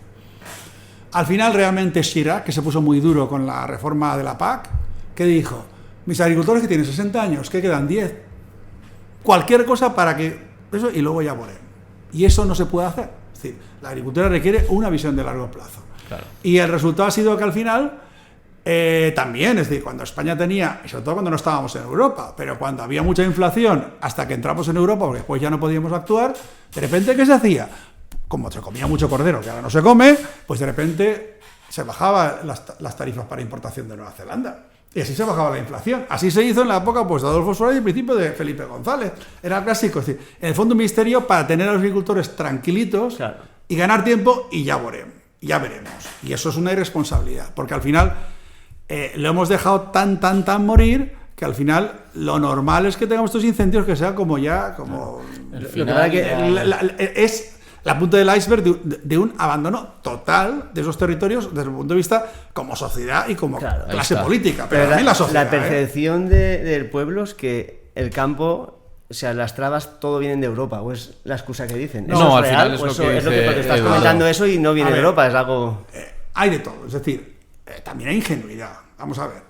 C: Al final realmente Chirac, que se puso muy duro con la reforma de la PAC, que dijo, mis agricultores que tienen 60 años, que quedan 10, cualquier cosa para que eso, y luego ya volvemos. Y eso no se puede hacer. Es decir, la agricultura requiere una visión de largo plazo. Claro. Y el resultado ha sido que al final también, es decir, cuando España tenía, y sobre todo cuando no estábamos en Europa, pero cuando había mucha inflación, hasta que entramos en Europa, porque después ya no podíamos actuar, de repente, ¿qué se hacía? Como se comía mucho cordero, que ahora no se come, pues de repente se bajaban las tarifas para importación de Nueva Zelanda. Y así se bajaba la inflación. Así se hizo en la época pues, de Adolfo Suárez y al principio de Felipe González. Era clásico. Es decir, en el fondo un ministerio para tener a los agricultores tranquilitos, claro, y ganar tiempo, y ya veremos. Y eso es una irresponsabilidad, porque al final lo hemos dejado tan morir, que al final lo normal es que tengamos estos incendios que sea como
B: el final,
C: es la punta del iceberg de un abandono total de esos territorios desde el punto de vista como sociedad y como clase política, pero también la sociedad.
A: La percepción del pueblo es que el campo, o sea, las trabas todo vienen de Europa, o es la excusa que dicen.
B: No, al
A: real,
B: final es lo que
A: porque estás comentando eso y no viene de Europa, es algo...
C: hay de todo, es decir, también hay ingenuidad. Vamos a ver,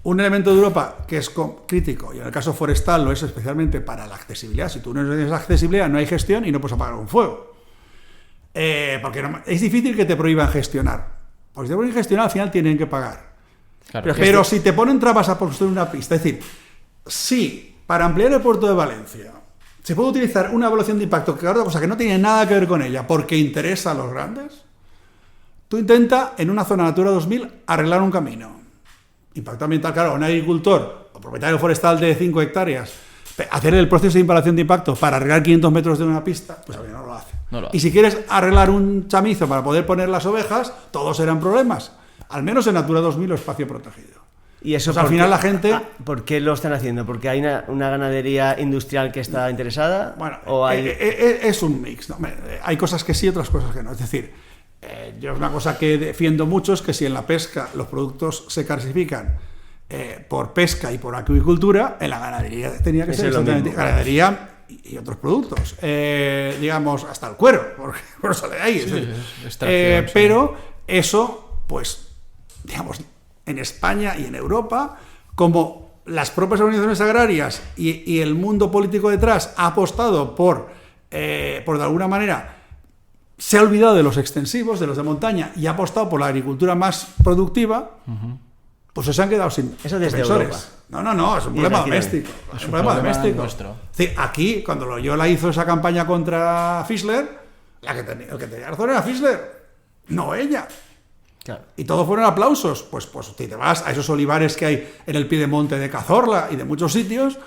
C: un elemento de Europa que es crítico, y en el caso forestal lo es especialmente para la accesibilidad. Si tú no tienes accesibilidad, no hay gestión y no puedes apagar un fuego. Porque es difícil que te prohíban gestionar. Porque si te prohíben gestionar, al final tienen que pagar. Claro, pero si te ponen trabas a construir una pista, es decir, si para ampliar el puerto de Valencia se puede utilizar una evaluación de impacto, que es otra cosa que no tiene nada que ver con ella, porque interesa a los grandes, tú intenta en una zona Natura 2000 arreglar un camino. Impacto ambiental, claro, un agricultor o propietario forestal de 5 hectáreas, hacer el proceso de evaluación de impacto para arreglar 500 metros de una pista, pues a ver, no lo hace. Y si quieres arreglar un chamizo para poder poner las ovejas, todos serán problemas. Al menos en Natura 2000 o espacio protegido.
A: Y eso
C: pues al final la gente...
A: ¿Por qué lo están haciendo? ¿Porque hay una ganadería industrial que está interesada?
C: Bueno,
A: ¿o hay...
C: es un mix, ¿no? Hay cosas que sí, otras cosas que no. Es decir, Yo es una cosa que defiendo mucho, es que si en la pesca los productos se clasifican por pesca y por acuicultura, en la ganadería tenía que ser exactamente ganadería y otros productos, digamos, hasta el cuero, porque por eso sale de ahí. Sí, pero eso, pues, digamos, en España y en Europa, como las propias organizaciones agrarias y el mundo político detrás ha apostado por de alguna manera, se ha olvidado de los extensivos, de los de montaña, y ha apostado por la agricultura más productiva, pues se han quedado sin
A: eso desde
C: defensores.
A: Europa.
C: No, es un problema doméstico. Es un problema doméstico.
B: Nuestro.
C: Sí, aquí, cuando Loyola hizo esa campaña contra Fischler, el que tenía razón era Fischler, no ella.
A: Claro.
C: Y todos fueron aplausos. Pues si te vas a esos olivares que hay en el Piedemonte de Cazorla y de muchos sitios,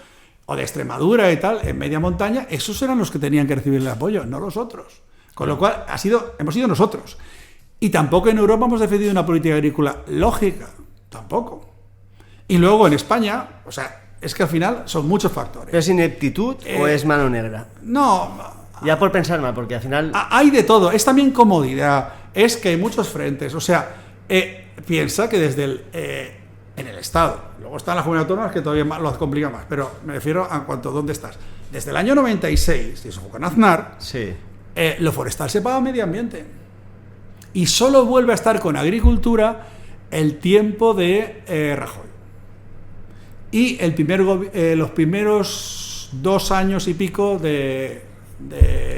C: o de Extremadura y tal, en media montaña, esos eran los que tenían que recibir el apoyo, no los otros. Con lo cual, hemos sido nosotros. Y tampoco en Europa hemos defendido una política agrícola lógica. Tampoco. Y luego en España, o sea, es que al final son muchos factores.
A: ¿Pero es ineptitud o es mano negra?
C: No.
A: Ya por pensar mal, porque al final...
C: Hay de todo. Es también comodidad. Es que hay muchos frentes. O sea, piensa que desde en el Estado, luego están las comunidades autónomas que todavía lo complica más, pero me refiero a cuanto a dónde estás. Desde el año 96, y eso fue con Aznar,
A: sí.
C: Lo forestal se paga medio ambiente. Y solo vuelve a estar con agricultura el tiempo de Rajoy. Y los primeros 2 años y pico de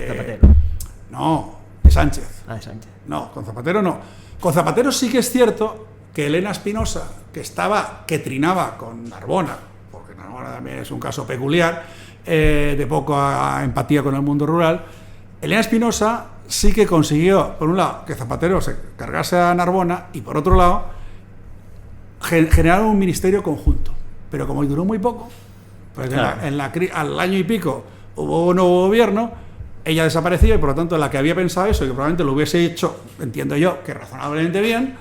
A: Zapatero.
C: No, de Sánchez.
A: De Sánchez.
C: No, con Zapatero no. Con Zapatero sí que es cierto que Elena Espinosa, que trinaba con Narbona, porque Narbona también es un caso peculiar, de poca empatía con el mundo rural, Elena Espinosa sí que consiguió, por un lado, que Zapatero se cargase a Narbona y por otro lado, generar un ministerio conjunto. Pero como duró muy poco, pues claro, al año y pico hubo un nuevo gobierno, ella desapareció y por lo tanto la que había pensado eso y que probablemente lo hubiese hecho, entiendo yo, que razonablemente bien,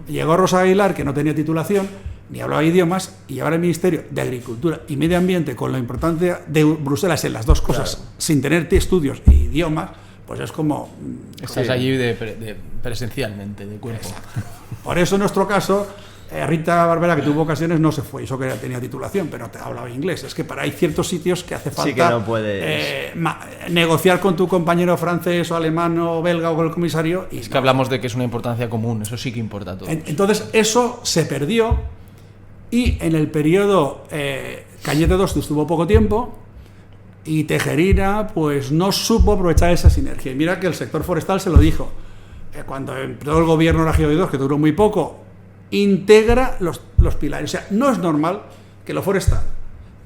C: llegó Rosa Aguilar, que no tenía titulación, ni hablaba idiomas, y ahora el Ministerio de Agricultura y Medio Ambiente, con la importancia de Bruselas en las dos cosas, claro, sin tener estudios e idiomas, pues es como...
B: Estás allí presencialmente, de cuerpo.
C: Exacto. Por eso en nuestro caso, Rita Barbera, que tuvo ocasiones, no se fue, eso que tenía titulación, pero te hablaba inglés. Es que hay ciertos sitios que hace falta,
A: sí, que no puedes...
C: negociar con tu compañero francés o alemán o belga o con el comisario. Y
B: es que hablamos de que es una importancia común, eso sí que importa a todos.
C: Entonces eso se perdió y en el periodo Cañete 2 estuvo poco tiempo y Tejerina pues no supo aprovechar esa sinergia. Y mira que el sector forestal se lo dijo. Cuando entró el gobierno de Rajoy 2, que duró muy poco, integra los pilares. O sea, no es normal que lo forestal,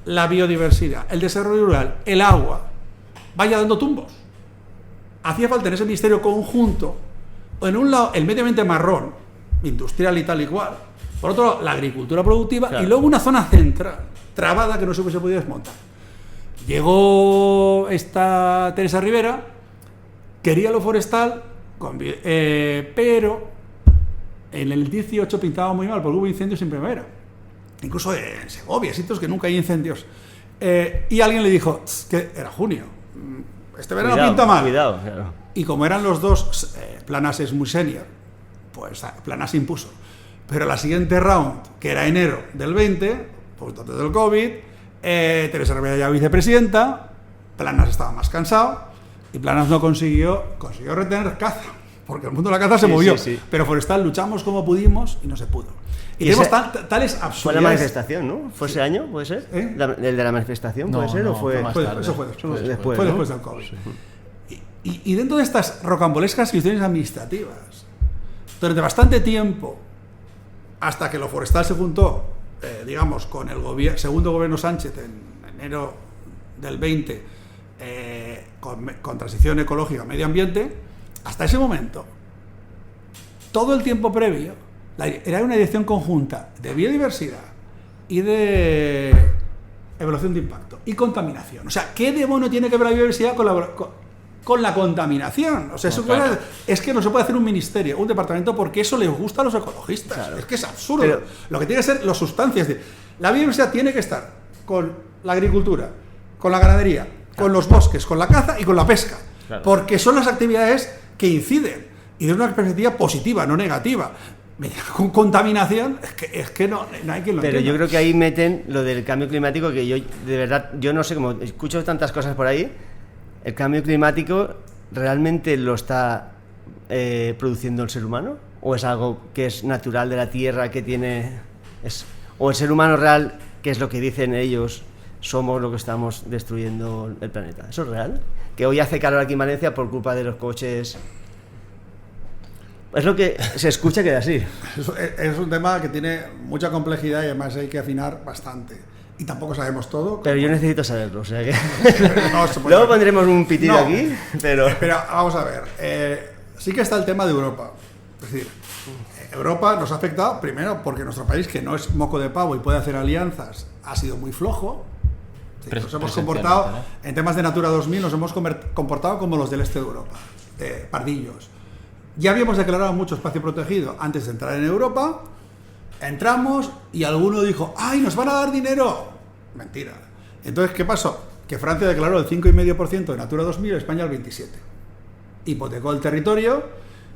C: la biodiversidad, el desarrollo rural, el agua, vaya dando tumbos. Hacía falta en ese ministerio conjunto, en un lado el medio ambiente marrón, industrial y tal y cual, por otro lado la agricultura productiva, claro, y luego una zona central, trabada, que no se hubiese podido desmontar. Llegó esta Teresa Rivera, quería lo forestal, pero en el 18 pintaba muy mal porque hubo incendios en primavera, incluso en Segovia, sitios que nunca hay incendios, y alguien le dijo que era junio, este verano pinta mal,
A: cuidado, claro.
C: Y como eran los dos, Planas es muy senior, pues Planas impuso, pero la siguiente round, que era enero del 20, pues antes del COVID, Teresa Rivera ya vicepresidenta, Planas estaba más cansado y Planas no consiguió retener caza, porque el mundo de la caza se movió, sí. Pero forestal luchamos como pudimos y no se pudo. Y tenemos tales absurdeces.
A: Fue la manifestación, ¿no? ¿Fue ese año, puede ser? ¿El de la manifestación, puede ser? ¿O fue
C: más tarde? Eso fue después. Fue después del COVID.
A: Sí.
C: Y dentro de estas rocambolescas cuestiones administrativas, durante bastante tiempo, hasta que lo forestal se juntó, digamos, con el segundo gobierno Sánchez en enero del 20, con transición ecológica, medio ambiente, hasta ese momento, todo el tiempo previo, era una dirección conjunta de biodiversidad y de evaluación de impacto y contaminación. O sea, ¿qué demonio tiene que ver la biodiversidad con la contaminación? O sea, eso claro, es que no se puede hacer un ministerio, un departamento, porque eso les gusta a los ecologistas. Claro. Es que es absurdo. Pero lo que tiene que ser las sustancias de... La biodiversidad tiene que estar con la agricultura, con la ganadería, con los bosques, con la caza y con la pesca. Claro. Porque son las actividades que inciden. y desde una perspectiva positiva, no negativa. Con contaminación, es que no hay quien lo
A: Pero
C: entienda.
A: yo creo que ahí meten lo del cambio climático, que yo, de verdad, yo no sé, como escucho tantas cosas por ahí, ¿el cambio climático realmente lo está produciendo el ser humano? ¿O es algo que es natural de la Tierra, que tiene... o el ser humano real, que es lo que dicen ellos, somos lo que estamos destruyendo el planeta? ¿Eso es real? Que hoy hace calor aquí en Valencia por culpa de los coches... Es lo que se escucha que es así.
C: Es un tema que tiene mucha complejidad y además hay que afinar bastante. Y tampoco sabemos todo.
A: Pero yo necesito saberlo, o sea que...
C: No,
A: Luego pondremos un pitido aquí, pero...
C: Pero vamos a ver, sí que está el tema de Europa. Es decir, Europa nos ha afectado primero porque nuestro país, que no es moco de pavo y puede hacer alianzas, ha sido muy flojo. Sí, nos hemos comportado, en temas de Natura 2000, nos hemos comportado como los del este de Europa, pardillos. Ya habíamos declarado mucho espacio protegido antes de entrar en Europa, entramos y alguno dijo, ¡ay, nos van a dar dinero! Mentira. Entonces, ¿qué pasó? Que Francia declaró el 5,5% de Natura 2000 y España el 27%. Hipotecó el territorio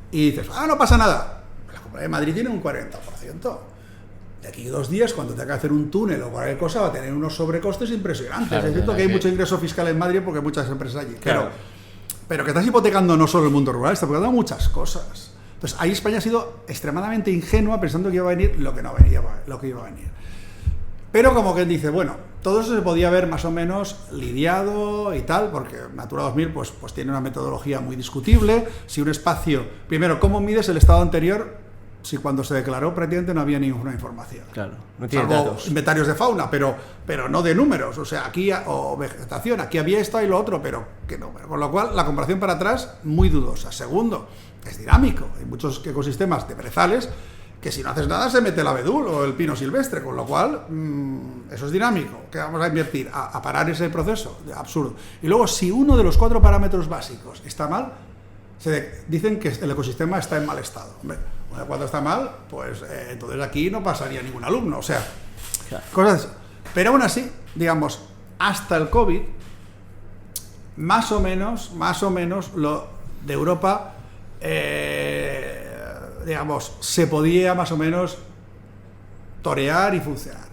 C: y dices, no pasa nada. La Comunidad de Madrid tiene un 40%. De aquí 2 días, cuando tenga que hacer un túnel o cualquier cosa, va a tener unos sobrecostes impresionantes. Claro, es cierto que hay mucho ingreso fiscal en Madrid porque hay muchas empresas allí. Claro. Pero que estás hipotecando no solo el mundo rural, estás hipotecando muchas cosas. Entonces, ahí España ha sido extremadamente ingenua pensando que iba a venir lo que iba a venir. Pero como quien dice, bueno, todo eso se podía haber más o menos lidiado y tal, porque Natura 2000 pues tiene una metodología muy discutible. Si un espacio... Primero, ¿cómo mides el estado anterior si cuando se declaró prácticamente no había ninguna información?
A: Claro, no tiene
C: salvo
A: datos.
C: Inventarios de fauna, pero no de números. O sea, aquí, o vegetación, aquí había esto y lo otro, pero que no. Con lo cual, la comparación para atrás, muy dudosa. Segundo, es dinámico. Hay muchos ecosistemas de brezales que si no haces nada se mete el abedul o el pino silvestre, con lo cual eso es dinámico. ¿Qué vamos a invertir? A parar ese proceso, absurdo. Y luego, si uno de los 4 parámetros básicos está mal, dicen que el ecosistema está en mal estado. Hombre, cuando está mal, pues entonces aquí no pasaría ningún alumno, o sea, claro. Cosas así. Pero aún así, digamos, hasta el COVID, más o menos, lo de Europa, digamos, se podía más o menos torear y funcionar.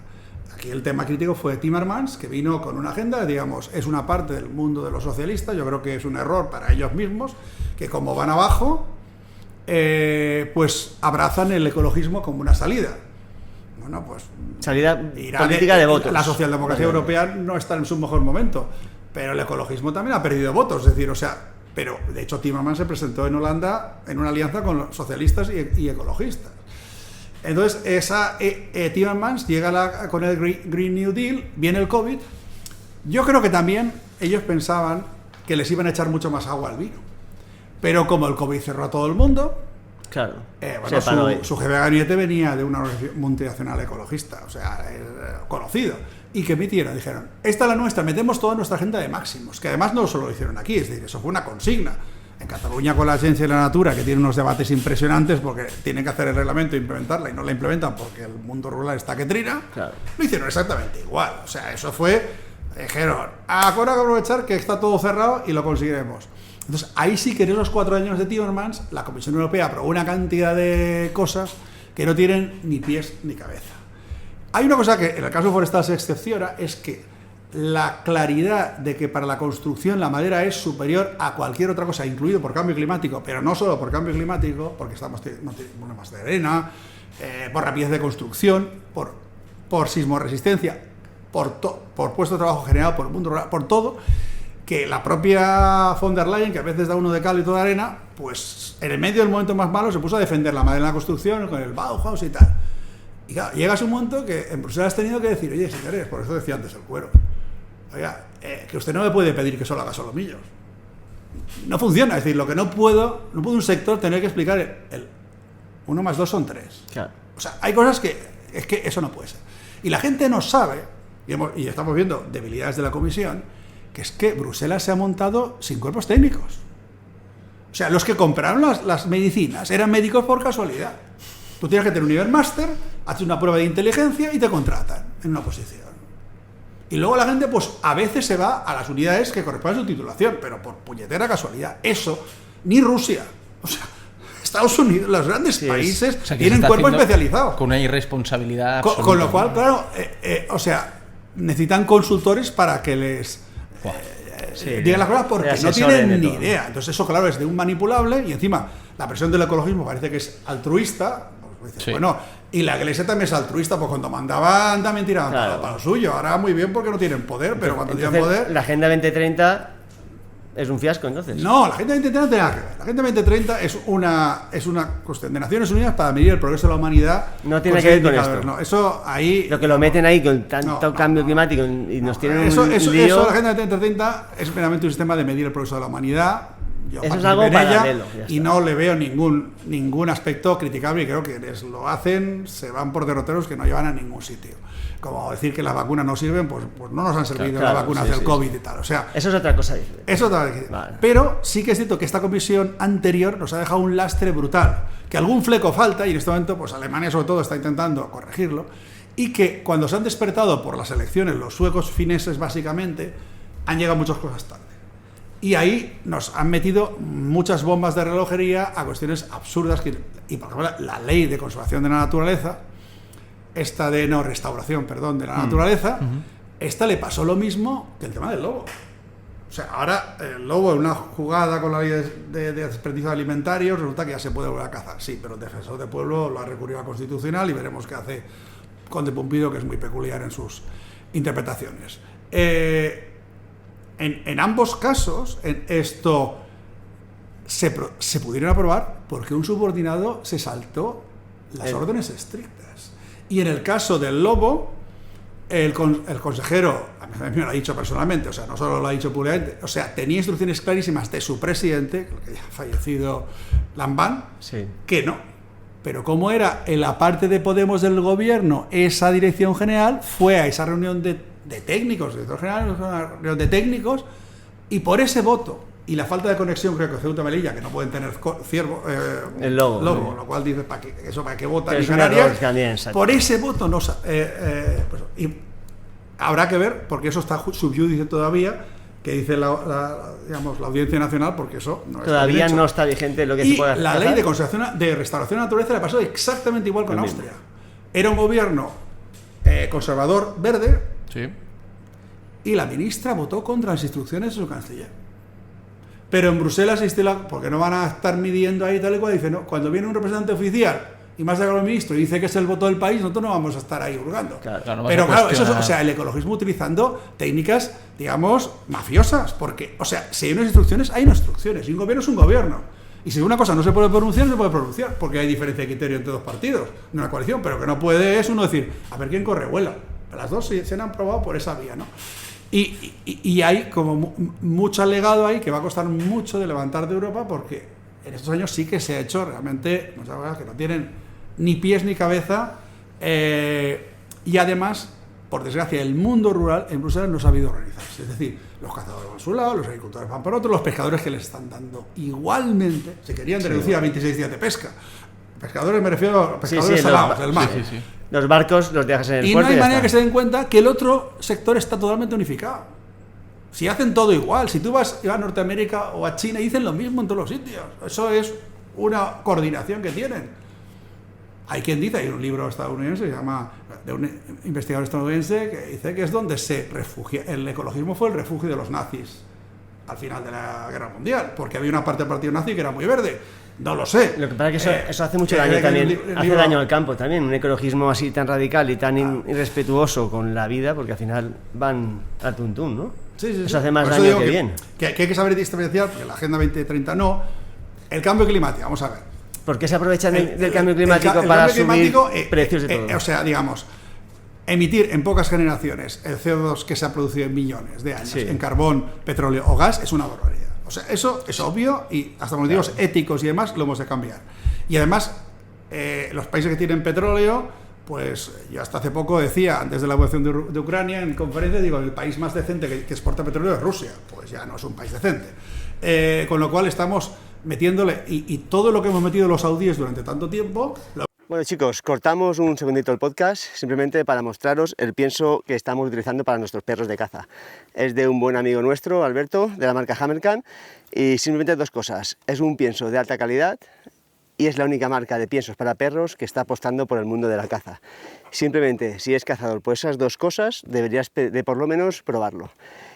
C: Aquí el tema crítico fue Timmermans, que vino con una agenda, digamos, es una parte del mundo de los socialistas, yo creo que es un error para ellos mismos, que como van abajo, pues abrazan el ecologismo como una salida. Bueno, pues...
A: Salida política de votos.
C: La socialdemocracia europea no está en su mejor momento, pero el ecologismo también ha perdido votos, es decir, o sea... Pero, de hecho, Timmermans se presentó en Holanda en una alianza con los socialistas y ecologistas. Entonces, Timmermans llega con el Green New Deal, viene el COVID. Yo creo que también ellos pensaban que les iban a echar mucho más agua al vino. Pero como el COVID cerró a todo el mundo,
A: claro,
C: bueno, su jefe de gabinete venía de una multinacional ecologista, o sea, conocido. ¿Y qué emitieron? Dijeron, esta es la nuestra, metemos toda nuestra agenda de máximos, que además no solo lo hicieron aquí, es decir, eso fue una consigna. En Cataluña con la Agencia de la Natura, que tiene unos debates impresionantes porque tienen que hacer el reglamento e implementarla y no la implementan porque el mundo rural está que trina, claro. Lo hicieron exactamente igual. O sea, eso fue, dijeron, ahora hay que aprovechar que está todo cerrado y lo conseguiremos. Entonces, ahí sí que en esos 4 años de Timmermans, la Comisión Europea aprobó una cantidad de cosas que no tienen ni pies ni cabeza. Hay una cosa que en el caso forestal se excepciona, es que la claridad de que para la construcción la madera es superior a cualquier otra cosa, incluido por cambio climático, pero no solo por cambio climático, porque no tenemos problemas de arena, por rapidez de construcción, por sismoresistencia, por puesto de trabajo generado por el mundo rural, por todo, que la propia von der Leyen, que a veces da uno de cal y toda arena, pues en el medio del momento más malo se puso a defender la madera en la construcción con el Bauhaus y tal. Y claro, llegas a un momento que en Bruselas has tenido que decir, oye, señores, por eso decía antes el cuero, oiga, que usted no me puede pedir que solo haga solomillos. No funciona, es decir, lo que no puedo un sector tener que explicar el 1 más 2 son 3. Claro. O sea, hay cosas que es que eso no puede ser. Y la gente no sabe, y estamos viendo debilidades de la Comisión, que es que Bruselas se ha montado sin cuerpos técnicos. O sea, los que compraron las medicinas eran médicos por casualidad. Tú tienes que tener un nivel máster, haces una prueba de inteligencia y te contratan en una posición. Y luego la gente, pues a veces se va a las unidades que corresponden a su titulación, pero por puñetera casualidad. Eso, ni Rusia. O sea, Estados Unidos, los grandes países
B: O sea, que
C: tienen
B: se está
C: cuerpo
B: haciendo
C: especializado.
B: Con una irresponsabilidad absoluta.
C: Con lo cual, claro, o sea, necesitan consultores para que les digan las cosas porque no tienen ni idea. Entonces eso, claro, es de un manipulable y encima la presión del ecologismo parece que es altruista. Pues dices, bueno, y la Iglesia también es altruista, pues cuando mandaban también tiraban para lo suyo. Ahora muy bien porque no tienen poder, pero cuando tienen poder...
A: La Agenda 2030 es un fiasco, entonces.
C: No, la Agenda 2030 no tiene nada que ver. La Agenda 2030 es una cuestión de Naciones Unidas para medir el progreso de la humanidad.
A: No tiene que ver con esto.
C: No, eso ahí...
A: Lo que lo meten ahí con tanto cambio climático y nos tienen un lío...
C: Eso, la Agenda 2030 es meramente un sistema de medir el progreso de la humanidad.
A: Eso es algo paralelo.
C: Y no le veo ningún aspecto criticable y creo que lo hacen, se van por derroteros que no llevan a ningún sitio. Como decir que las vacunas no sirven, pues no nos han servido las vacunas del COVID y tal. O sea,
A: eso es otra cosa diferente.
C: Eso es otra cosa. Vale. Pero sí que es cierto que esta comisión anterior nos ha dejado un lastre brutal, que algún fleco falta y en este momento pues Alemania sobre todo está intentando corregirlo y que cuando se han despertado por las elecciones los suecos fineses básicamente han llegado muchas cosas tarde. Y ahí nos han metido muchas bombas de relojería a cuestiones absurdas. Y por ejemplo, la ley de conservación de la naturaleza, restauración de la naturaleza, esta le pasó lo mismo que el tema del lobo. O sea, ahora el lobo en una jugada con la ley de desperdicios alimentarios resulta que ya se puede volver a cazar. Sí, pero el defensor del pueblo lo ha recurrido a Constitucional y veremos qué hace Conde Pumpido, que es muy peculiar en sus interpretaciones. En ambos casos, esto se pudieron aprobar porque un subordinado se saltó las órdenes estrictas. Y en el caso del lobo, el consejero, a mí me lo ha dicho personalmente, o sea, no solo lo ha dicho públicamente, o sea, tenía instrucciones clarísimas de su presidente, el que ya ha fallecido Lambán, que no. Pero como era en la parte de Podemos del gobierno, esa dirección general fue a esa reunión de técnicos, director general, una reunión de técnicos, y por ese voto y la falta de conexión, creo que Ceuta y Melilla, que no pueden tener
A: el lobo,
C: lo cual dice para qué votan en Canarias, por ese voto no pues, y habrá que ver, porque eso está subjudice todavía, que dice la Audiencia Nacional, porque eso
A: todavía no está vigente lo que se puede hacer.
C: La ley de conservación de restauración de la naturaleza le pasó exactamente igual con Austria. Era un gobierno conservador verde.
B: Sí.
C: Y la ministra votó contra las instrucciones de su canciller. Pero en Bruselas porque no van a estar midiendo ahí tal y cual, dice, no, cuando viene un representante oficial y más allá del ministro y dice que es el voto del país, nosotros no vamos a estar ahí hurgando. Pero claro, eso es, o sea, el ecologismo utilizando técnicas, digamos, mafiosas, porque, o sea, si hay unas instrucciones, hay unas instrucciones, y un gobierno es un gobierno. Y si una cosa no se puede pronunciar, no se puede pronunciar, porque hay diferencia de criterio entre dos partidos, en una coalición, pero que no puede es uno decir, a ver quién corre, vuela. Las dos se han aprobado por esa vía, ¿no? Y hay como mucho alegado ahí que va a costar mucho de levantar de Europa, porque en estos años sí que se ha hecho realmente muchas cosas que no tienen ni pies ni cabeza, y además, por desgracia, el mundo rural en Bruselas no ha sabido organizarse. Es decir, los cazadores van a su lado, los agricultores van por otro, los pescadores que les están dando igualmente, se querían reducir a 26 días de pesca. Pescadores me refiero a pescadores salados del mar.
A: Sí. Los barcos los dejas en el
C: puerto. Y no hay manera que se den cuenta que el otro sector está totalmente unificado. Si hacen todo igual, si tú vas a Norteamérica o a China y dicen lo mismo en todos los sitios. Eso es una coordinación que tienen. Hay quien dice, hay un libro estadounidense que se llama, de un investigador estadounidense, que dice que es donde se refugia. El ecologismo fue el refugio de los nazis al final de la Guerra Mundial, porque había una parte del partido nazi que era muy verde. No lo sé.
A: Lo que pasa es que eso hace mucho daño también. Hace daño al campo también. Un ecologismo así tan radical y tan irrespetuoso con la vida, porque al final van al tuntún, ¿no?
C: Sí.
A: Eso hace más daño que bien.
C: Que hay que saber diferenciar, porque la Agenda 2030 no. El cambio climático, vamos a ver.
A: ¿Por qué se aprovechan del cambio climático para subir precios de todo?
C: O sea, digamos, emitir en pocas generaciones el CO2 que se ha producido en millones de años en carbón, petróleo o gas es una barbaridad. O sea, eso es obvio y hasta por motivos éticos y demás lo hemos de cambiar. Y además, los países que tienen petróleo, pues yo hasta hace poco decía, antes de la evolución de Ucrania, en conferencia, digo, el país más decente que exporta petróleo es Rusia. Pues ya no es un país decente. Con lo cual estamos metiéndole, y todo lo que hemos metido los saudíes durante tanto tiempo...
A: Bueno, chicos, cortamos un segundito el podcast simplemente para mostraros el pienso que estamos utilizando para nuestros perros de caza. Es de un buen amigo nuestro, Alberto, de la marca Hammercan, y simplemente dos cosas. Es un pienso de alta calidad y es la única marca de piensos para perros que está apostando por el mundo de la caza. Simplemente, si eres cazador por esas dos cosas, deberías de por lo menos probarlo.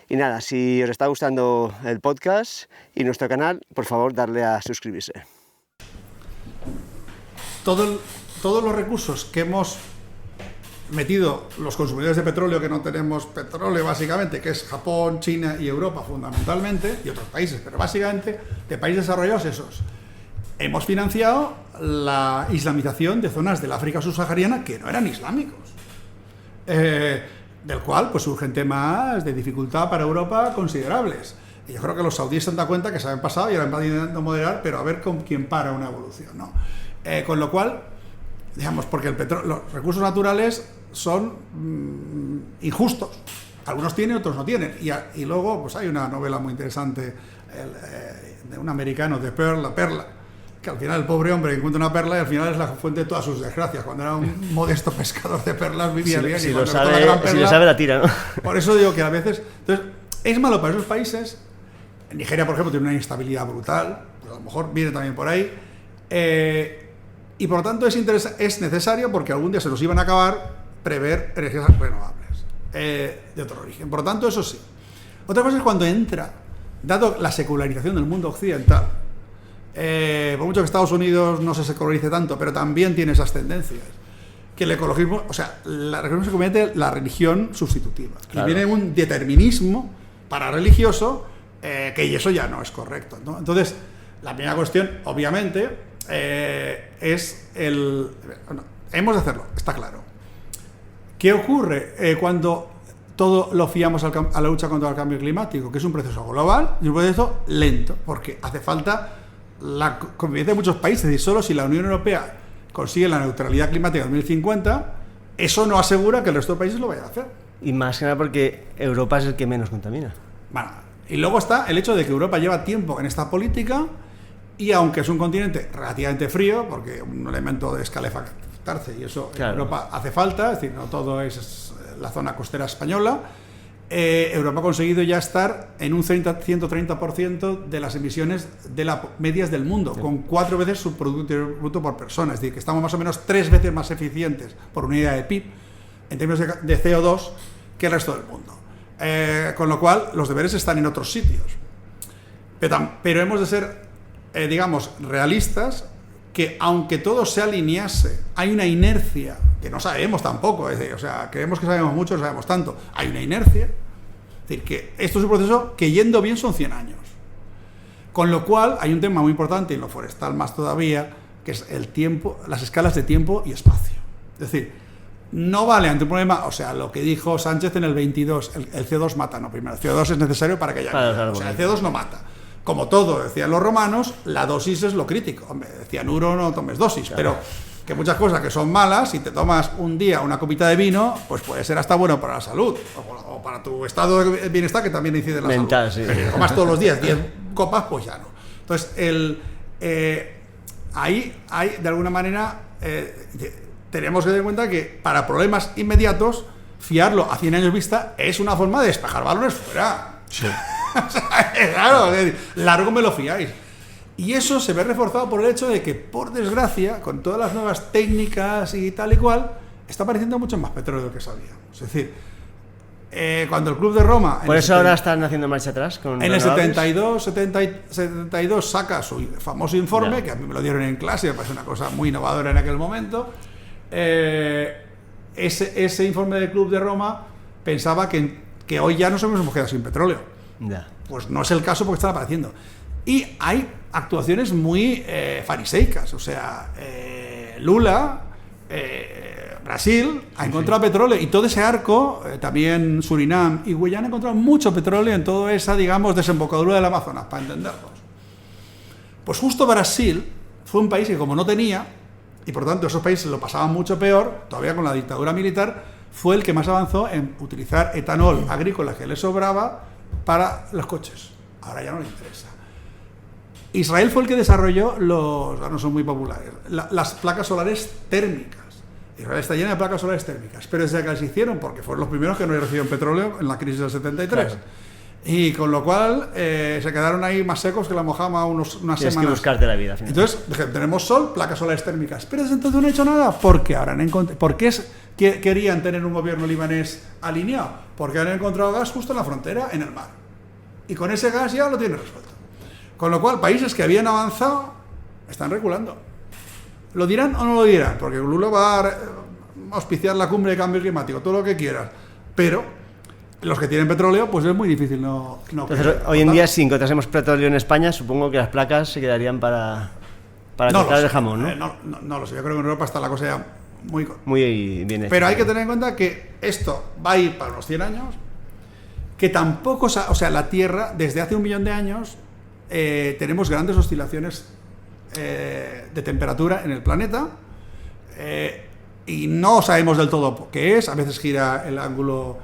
A: Y nada, si os está gustando el podcast y nuestro canal, por favor, darle a suscribirse.
C: Todos los recursos que hemos metido los consumidores de petróleo, que no tenemos petróleo básicamente, que es Japón, China y Europa fundamentalmente, y otros países, pero básicamente de países desarrollados esos, hemos financiado la islamización de zonas del África subsahariana que no eran islámicos, del cual pues surgen temas de dificultad para Europa considerables. Y yo creo que los saudíes se han dado cuenta que se han pasado y ahora van intentando moderar, pero a ver con quién para una evolución, ¿no? Con lo cual, digamos, porque los recursos naturales son injustos. Algunos tienen, otros no tienen. Y luego pues hay una novela muy interesante de un americano, de Perla, que al final el pobre hombre encuentra una perla y al final es la fuente de todas sus desgracias. Cuando era un modesto pescador de perlas vivía bien.
A: Si lo sabe, la tira, ¿no?
C: Por eso digo que a veces... Entonces, es malo para esos países. Nigeria, por ejemplo, tiene una inestabilidad brutal. Pues a lo mejor viene también por ahí. Y por lo tanto es necesario, porque algún día se nos iban a acabar, prever energías renovables de otro origen. Por lo tanto, eso sí. Otra cosa es cuando entra, dado la secularización del mundo occidental, por mucho que Estados Unidos no se secularice tanto, pero también tiene esas tendencias, que el ecologismo, o sea, la religión se convierte en la religión sustitutiva. Claro. Y viene un determinismo pararreligioso, que eso ya no es correcto, ¿no? Entonces, la primera cuestión, obviamente, es hemos de hacerlo, está claro. ¿Qué ocurre cuando todo lo fiamos a la lucha contra el cambio climático? Que es un proceso global y un proceso lento, porque hace falta la convivencia de muchos países, y solo si la Unión Europea consigue la neutralidad climática en 2050, eso no asegura que el resto de países lo vayan a hacer.
A: Y más que nada porque Europa es el que menos contamina.
C: Bueno, y luego está el hecho de que Europa lleva tiempo en esta política, y aunque es un continente relativamente frío, porque un elemento de escalefactarse, y eso claro, en Europa hace falta, es decir, no todo es la zona costera española, Europa ha conseguido ya estar en un 130% de las emisiones de las medias del mundo, sí, con 4 veces su Producto Bruto por persona, es decir, que estamos más o menos 3 veces más eficientes por unidad de PIB en términos de CO2 que el resto del mundo. Con lo cual, los deberes están en otros sitios. Pero hemos de ser, digamos, realistas, que aunque todo se alinease, hay una inercia que no sabemos tampoco, es decir, o sea, creemos que sabemos mucho, no sabemos tanto, hay una inercia, es decir, que esto es un proceso que yendo bien son 100 años. Con lo cual, hay un tema muy importante, y en lo forestal más todavía, que es el tiempo, las escalas de tiempo y espacio. Es decir, no vale ante un problema, o sea, lo que dijo Sánchez en el 22, el CO2 mata, no, primero, el CO2 es necesario para que haya vida, claro, o sea, el CO2 no mata. Como todo, decían los romanos, la dosis es lo crítico. Hombre, decían cianuro no tomes dosis, claro, pero que muchas cosas que son malas, si te tomas un día una copita de vino, pues puede ser hasta bueno para la salud, o para tu estado de bienestar, que también incide en la
A: mental,
C: salud.
A: Sí.
C: Pero si tomas todos los días 10 copas, pues ya no. Entonces, ahí hay, de alguna manera, tenemos que tener en cuenta que para problemas inmediatos, fiarlo a 100 años vista es una forma de despejar balones fuera. Sí. O sea, claro, largo me lo fiáis. Y eso se ve reforzado por el hecho de que, por desgracia, con todas las nuevas técnicas y tal y cual, está apareciendo mucho más petróleo de lo que sabíamos. Es decir, cuando el Club de Roma...
A: Por eso ahora están haciendo marcha atrás.
C: En el 72 saca su famoso informe, que a mí me lo dieron en clase, me parece una cosa muy innovadora en aquel momento. Ese informe del Club de Roma pensaba que hoy ya no nos hemos quedado sin petróleo. Pues no es el caso, porque están apareciendo. Y hay actuaciones muy fariseicas, o sea, Lula, Brasil ha encontrado petróleo, y todo ese arco, también Surinam y Guyana, han encontrado mucho petróleo en toda esa, digamos, desembocadura del Amazonas, para entenderlos. Pues justo Brasil fue un país que, como no tenía, y por tanto esos países lo pasaban mucho peor, todavía con la dictadura militar, fue el que más avanzó en utilizar etanol agrícola que le sobraba para los coches. Ahora ya no le interesa. Israel fue el que desarrolló no son muy populares, las placas solares térmicas. Israel está llena de placas solares térmicas, pero desde que las hicieron, porque fueron los primeros que no recibieron petróleo en la crisis del 73, Y con lo cual se quedaron ahí más secos que la mojama unas semanas.
A: Tienes que buscarte la vida. Al final.
C: Entonces, tenemos sol, placas solares térmicas. Pero desde entonces no han hecho nada. ¿Por qué querían tener un gobierno libanés alineado? Porque han encontrado gas justo en la frontera, en el mar. Y con ese gas ya lo tienen resuelto. Con lo cual, países que habían avanzado están reculando. ¿Lo dirán o no lo dirán? Porque Lula va a auspiciar la cumbre de cambio climático, todo lo que quieras. Pero los que tienen petróleo, pues es muy difícil no
A: Entonces, hoy en día, si encontrásemos petróleo en España, supongo que las placas se quedarían para cortar el jamón, ¿no?
C: No lo sé, yo creo que en Europa está la cosa ya muy
A: bien hecha.
C: Pero hay que tener en cuenta que esto va a ir para unos 100 años, que tampoco, o sea, la Tierra, desde hace 1 millón de años, tenemos grandes oscilaciones de temperatura en el planeta, y no sabemos del todo qué es. A veces gira el ángulo,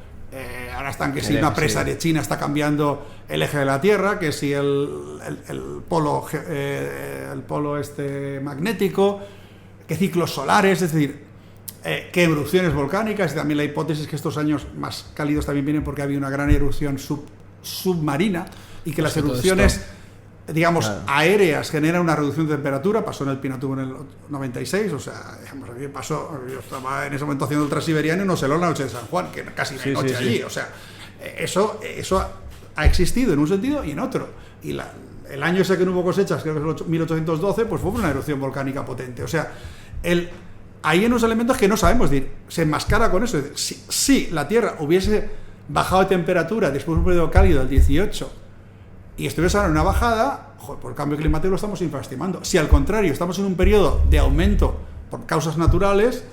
C: ahora están que si una presa de China está cambiando el eje de la Tierra, que si el polo magnético, que ciclos solares, es decir, que erupciones volcánicas, y también la hipótesis que estos años más cálidos también vienen porque había una gran erupción submarina, y que las erupciones, digamos, aéreas generan una reducción de temperatura. Pasó en el Pinatubo en el 96, o sea, digamos, aquí pasó, yo estaba en ese momento haciendo el Transiberiano y no sé, la noche de San Juan, que casi no hay noche allí, o sea, eso ha existido en un sentido y en otro. Y el año ese que no hubo cosechas, creo que es el 1812, pues fue una erupción volcánica potente. O sea, hay unos elementos que no sabemos, se enmascara con eso. Si la Tierra hubiese bajado de temperatura después de un periodo cálido del 18 y estuviese ahora en una bajada, por el cambio climático lo estamos infraestimando. Si al contrario estamos en un periodo de aumento por causas naturales,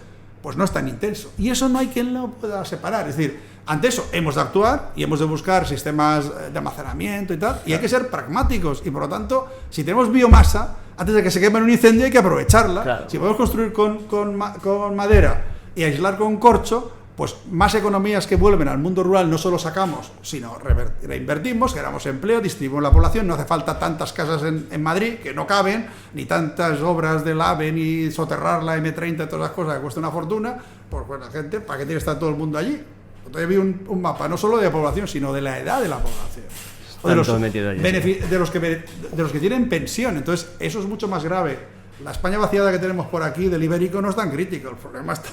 C: pues no es tan intenso. Y eso no hay quien lo pueda separar. Es decir, ante eso hemos de actuar y hemos de buscar sistemas de almacenamiento y tal, y hay que ser pragmáticos. Y por lo tanto, si tenemos biomasa, antes de que se queme en un incendio hay que aprovecharla. Claro. Si podemos construir con madera y aislar con corcho, pues más economías que vuelven al mundo rural no solo sacamos, sino reinvertimos, generamos empleo, distribuimos la población. No hace falta tantas casas en Madrid que no caben, ni tantas obras del AVE, ni soterrar la M30, todas las cosas que cuesta una fortuna. Pues la gente, ¿para qué tiene que estar todo el mundo allí? Entonces vi un mapa no solo de la población, sino de la edad de la población. O de los que tienen pensión. Entonces eso es mucho más grave. La España vaciada que tenemos por aquí del Ibérico no es tan crítico, el problema está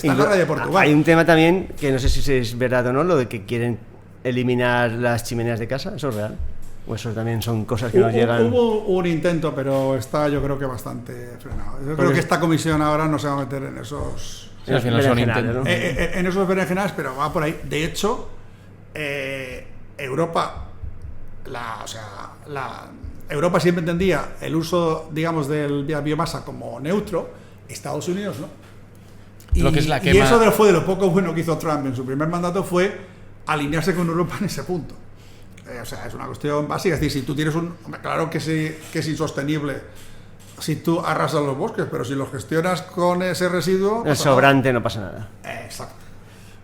C: en la de Portugal.
A: Hay un tema también que no sé si es verdad o no, lo de que quieren eliminar las chimeneas de casa. ¿Eso es real? ¿O eso también son cosas que nos llegan?
C: Hubo un intento, pero está yo creo que bastante frenado. Yo creo que esta comisión ahora no se va a meter en esos...
B: Sí, al final son intentos, ¿no?
C: En esos berenjenales, pero va por ahí. De hecho, Europa siempre entendía el uso, digamos, de la biomasa como neutro. Estados Unidos no.
B: Lo que es la
C: y eso fue de lo poco bueno que hizo Trump en su primer mandato, fue alinearse con Europa en ese punto. O sea, es una cuestión básica. Es decir, si tú tienes claro que es insostenible si tú arrasas los bosques, pero si los gestionas con ese residuo...
A: El sobrante no pasa nada.
C: Exacto.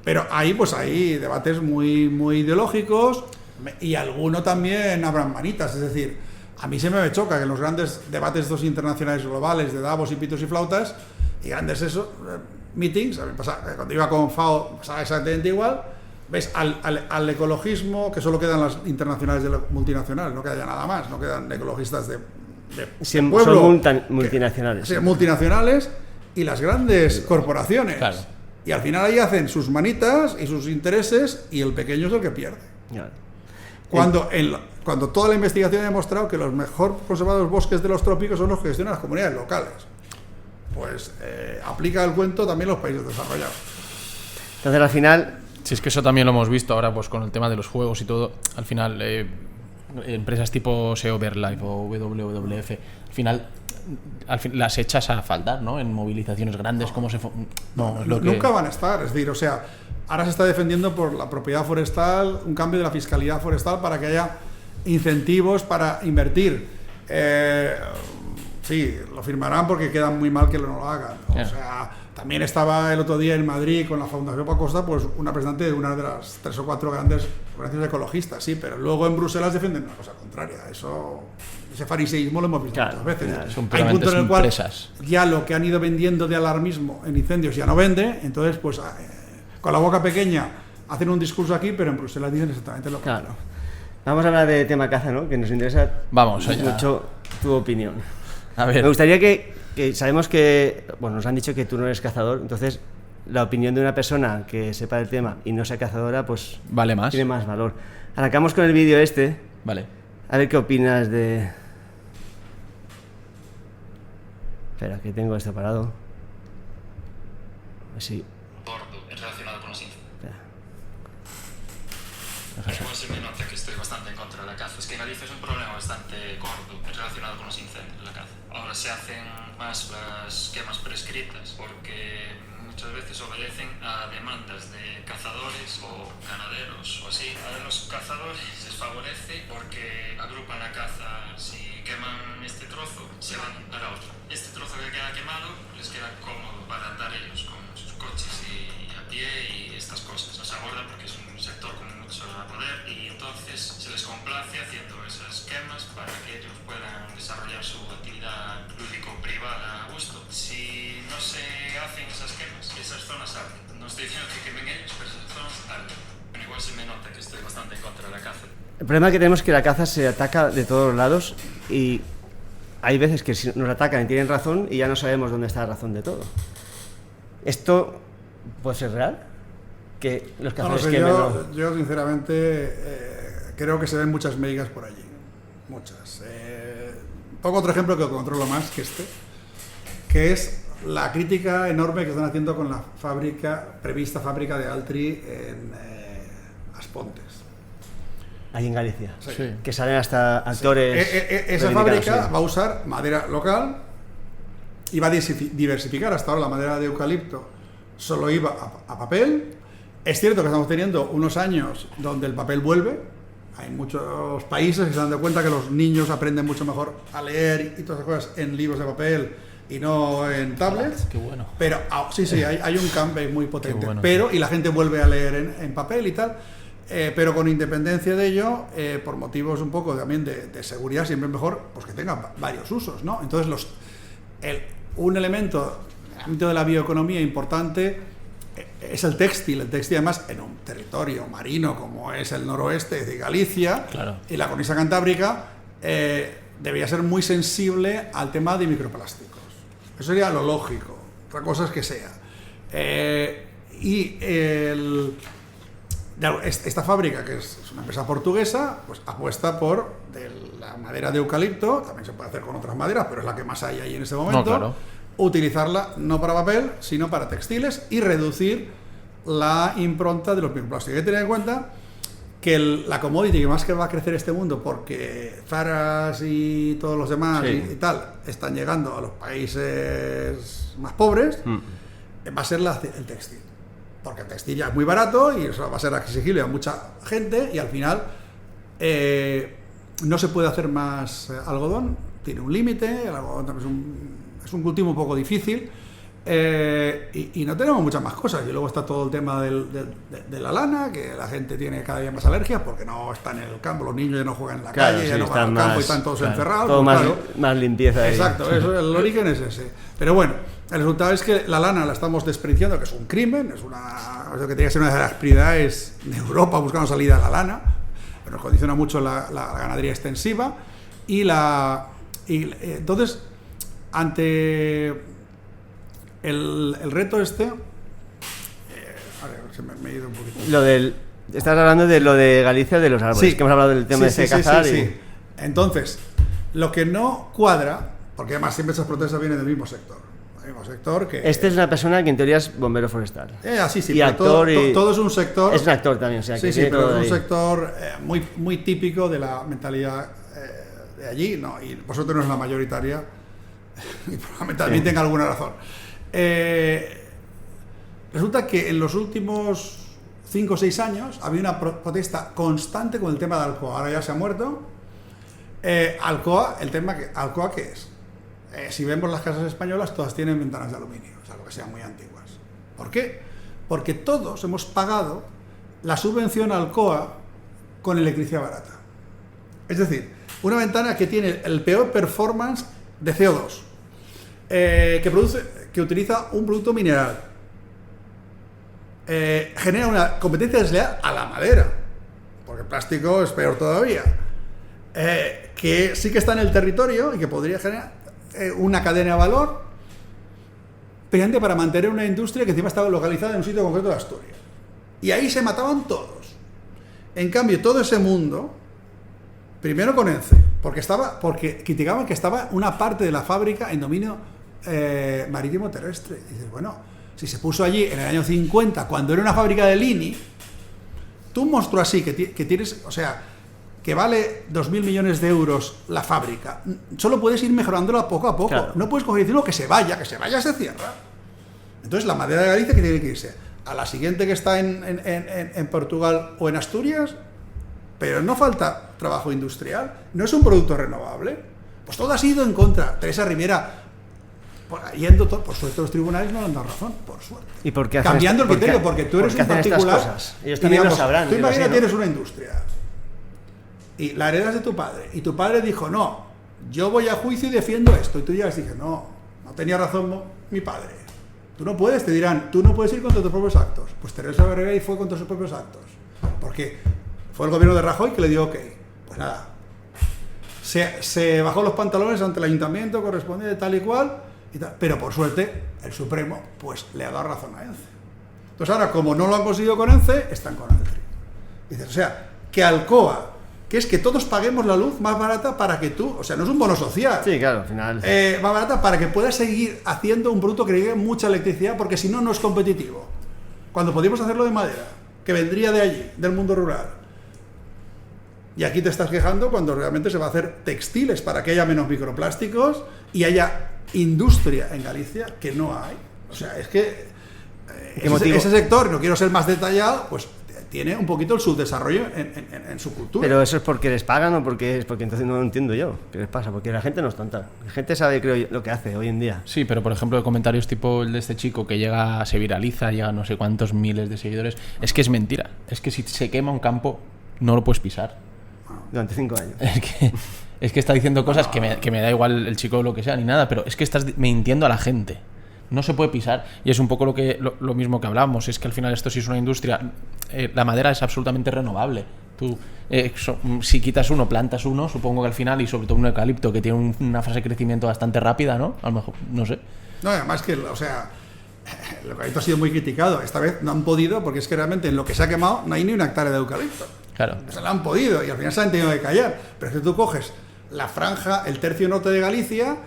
C: Pero hay debates muy, muy ideológicos, y alguno también abran manitas. Es decir, a mí se me choca que en los grandes debates estos internacionales globales de Davos y pitos y flautas y grandes meetings, a mí cuando iba con FAO pasaba exactamente igual. ¿Ves? Al ecologismo, que solo quedan las internacionales de multinacionales, no queda ya nada más, no quedan ecologistas de pueblo,
A: son multinacionales.
C: Sí, multinacionales y las grandes corporaciones. Claro. Y al final ahí hacen sus manitas y sus intereses, y el pequeño es el que pierde. Claro. Cuando toda la investigación ha demostrado que los mejor conservados bosques de los trópicos son los que gestionan las comunidades locales, pues aplica el cuento también los países desarrollados.
A: Entonces al final...
B: Si es que eso también lo hemos visto ahora, pues con el tema de los juegos y todo, al final empresas tipo SEO Verlife o WWF, al final las echas a faltar, ¿no? En movilizaciones grandes,
C: nunca van a estar. Es decir, o sea, ahora se está defendiendo por la propiedad forestal, un cambio de la fiscalidad forestal para que haya incentivos para invertir. Sí, lo firmarán porque queda muy mal que no lo hagan. O sea, también estaba el otro día en Madrid con la Fundación Pacosta, pues una representante de una de las 3 o 4 grandes organizaciones ecologistas, sí, pero luego en Bruselas defienden una cosa contraria. Ese fariseísmo lo hemos visto muchas veces. Hay puntos en el cual ya lo que han ido vendiendo de alarmismo en incendios ya no vende, entonces pues con la boca pequeña hacen un discurso aquí, pero en Bruselas dicen exactamente lo contrario.
A: Claro. Vamos a hablar de tema caza, ¿no? Que nos interesa
B: Vamos allá.
A: mucho tu opinión.
B: A ver.
A: Me gustaría que sabemos que, bueno, nos han dicho que tú no eres cazador, entonces la opinión de una persona que sepa del tema y no sea cazadora, pues
B: Vale más.
A: tiene más valor. Arrancamos con el vídeo este,
B: Vale.
A: a ver qué opinas de... Espera, que tengo esto parado. Así.
D: Gordo, relacionado con los insectos.
A: Espera.
D: Igual se me nota que estoy bastante en contra de la caza. Es que en Galicia es un problema bastante gordo relacionado con los incendios, la caza. Ahora se hacen más las quemas prescritas porque muchas veces obedecen a demandas de cazadores o ganaderos o así. A los cazadores les favorece porque agrupan la caza. Si queman este trozo, se van para otro. Este trozo que queda quemado les queda cómodo para andar ellos con sus coches y a pie y estas cosas. Nos abordan porque es un sector con mucho poder y entonces se les complace haciendo esas quemas para que ellos puedan desarrollar su actividad lúdico-privada a gusto. Si no se hacen esas quemas, esas zonas arden. No estoy diciendo que quemen ellos, pero esas zonas arden. Pero igual se me nota que estoy bastante en contra de la caza.
A: El problema que tenemos es que la caza se ataca de todos los lados y hay veces que nos atacan y tienen razón y ya no sabemos dónde está la razón de todo. ¿Esto puede ser real? Que los cazadores quemen...
C: Yo sinceramente creo que se ven muchas médicas por allí. Muchas. Pongo otro ejemplo que controlo más que este, que es la crítica enorme que están haciendo con la prevista fábrica de Altri en Aspontes.
A: Ahí en Galicia.
C: Sí.
A: Que salen hasta actores...
C: Esa fábrica va a usar madera local y va a diversificar. Hasta ahora la madera de eucalipto solo iba a papel. Es cierto que estamos teniendo unos años donde el papel vuelve. Hay muchos países que se dan de cuenta que los niños aprenden mucho mejor a leer y todas esas cosas en libros de papel y no en tablets.
B: Qué bueno.
C: Pero sí, hay un cambio muy potente.
B: Bueno.
C: Y la gente vuelve a leer en papel y tal. Pero con independencia de ello, por motivos un poco también de seguridad, siempre es mejor pues, que tenga varios usos, ¿no? Entonces, un elemento en el ámbito de la bioeconomía importante es el textil. El textil, además, en un territorio marino como es el noroeste de Galicia,
B: claro,
C: y la cornisa cantábrica, debería ser muy sensible al tema de microplásticos. Eso sería lo lógico. Otra cosa es que sea. Esta fábrica, que es una empresa portuguesa, pues apuesta por la madera de eucalipto, también se puede hacer con otras maderas, pero es la que más hay ahí en este momento,
B: claro,
C: utilizarla no para papel, sino para textiles y reducir la impronta de los microplásticos. Hay que tener en cuenta que la commodity que más que va a crecer este mundo, porque Zaras y todos los demás y tal están llegando a los países más pobres, va a ser el textil. Porque el textil ya es muy barato y eso va a ser accesible a mucha gente y al final no se puede hacer más algodón, tiene un límite, el algodón también es un cultivo un poco difícil y no tenemos muchas más cosas. Y luego está todo el tema de la lana, que la gente tiene cada día más alergias porque no está en el campo, los niños ya no juegan en la calle, ya no van al campo y están todos encerrados.
A: Todo más limpieza.
C: Exacto, el origen es ese. Pero bueno, el resultado es que la lana la estamos despreciando, que es un crimen, es lo que tiene que ser una de las prioridades de Europa, buscando salida a la lana, pero nos condiciona mucho la ganadería extensiva entonces, ante el reto este, a ver, se me he ido un poquito.
A: Estás hablando de lo de Galicia, de los árboles, que hemos hablado del tema de cazar.
C: Sí. Entonces, lo que no cuadra, porque además siempre esas protestas vienen del mismo sector. Este
A: es una persona que en teoría es bombero forestal.
C: Sí,
A: y actor
C: todo es un sector.
A: Es un actor también, o sea, que
C: pero es un sector muy típico de la mentalidad de allí, ¿no? Y por suerte no es la mayoritaria, y probablemente también tenga alguna razón. Resulta que en los últimos 5 o 6 años había una protesta constante con el tema de Alcoa. Ahora ya se ha muerto. Alcoa, ¿Alcoa qué es? Si vemos las casas españolas, todas tienen ventanas de aluminio, o sea, lo que sean muy antiguas. ¿Por qué? Porque todos hemos pagado la subvención a Alcoa con electricidad barata. Es decir, una ventana que tiene el peor performance de CO2, que utiliza un producto mineral, genera una competencia desleal a la madera, porque plástico es peor todavía. Que sí que está en el territorio y que podría generar una cadena de valor, precisamente para mantener una industria que encima estaba localizada en un sitio concreto de Asturias. Y ahí se mataban todos. En cambio, todo ese mundo, primero con ENCE, porque criticaban que estaba una parte de la fábrica en dominio marítimo terrestre. Y dices, bueno, si se puso allí en el año 50, cuando era una fábrica de Lini, tú un monstruo así, que tienes, o sea, que vale 2.000 millones de euros la fábrica, solo puedes ir mejorándola poco a poco. Claro. No puedes coger y decirlo que se vaya, se cierra. Entonces la madera de Galicia que tiene que irse a la siguiente que está en Portugal o en Asturias, pero no falta trabajo industrial, no es un producto renovable. Pues todo ha sido en contra. Teresa Rivera, yendo por suerte los tribunales no le han dado razón, por suerte.
A: ¿Y por qué
C: cambiando el criterio? Porque tú eres un particular.
A: Ellos también lo sabrán.
C: Tú imagínate, tienes una industria y la heredas de tu padre, y tu padre dijo, no, yo voy a juicio y defiendo esto, y tú llegas y dices, no tenía razón mi padre, tú no puedes, te dirán, tú no puedes ir contra tus propios actos. Pues Teresa Rivera fue contra sus propios actos, porque fue el gobierno de Rajoy que le dio ok. Pues nada, se bajó los pantalones ante el ayuntamiento correspondiente tal y cual, pero por suerte el Supremo pues le ha dado razón a ENCE. Entonces ahora, como no lo han conseguido con ENCE, están con ENCE. Dices, o sea, que Alcoa, que es que todos paguemos la luz más barata para que tú, o sea, no es un bono social.
A: Sí, claro, al final.
C: Más barata para que puedas seguir haciendo un producto que llegue mucha electricidad, porque si no, no es competitivo. Cuando podíamos hacerlo de madera, que vendría de allí, del mundo rural. Y aquí te estás quejando cuando realmente se va a hacer textiles para que haya menos microplásticos y haya industria en Galicia que no hay. O sea, es que ese sector, no quiero ser más detallado, pues tiene un poquito el subdesarrollo en su cultura.
A: Pero eso es porque les pagan o porque entonces no lo entiendo yo. ¿Qué les pasa? Porque la gente no es tonta. La gente sabe, creo yo, lo que hace hoy en día.
B: Sí, pero por ejemplo, comentarios tipo el de este chico que se viraliza, llega a no sé cuántos miles de seguidores. Es que es mentira. Es que si se quema un campo, no lo puedes pisar.
A: Durante 5 años.
B: Es que está diciendo cosas que me da igual el chico o lo que sea, ni nada, pero es que estás mintiendo a la gente. No se puede pisar. Y es un poco lo mismo que hablábamos. Es que al final esto sí es una industria. La madera es absolutamente renovable. Tú, si quitas uno, plantas uno, supongo que al final, y sobre todo un eucalipto que tiene una fase de crecimiento bastante rápida, ¿no? A lo mejor, no sé.
C: No, además que, o sea, el eucalipto ha sido muy criticado. Esta vez no han podido, porque es que realmente en lo que se ha quemado no hay ni una hectárea de eucalipto.
B: Claro.
C: O sea, lo han podido y al final se han tenido que callar. Pero es que tú coges la franja, el tercio norte de Galicia,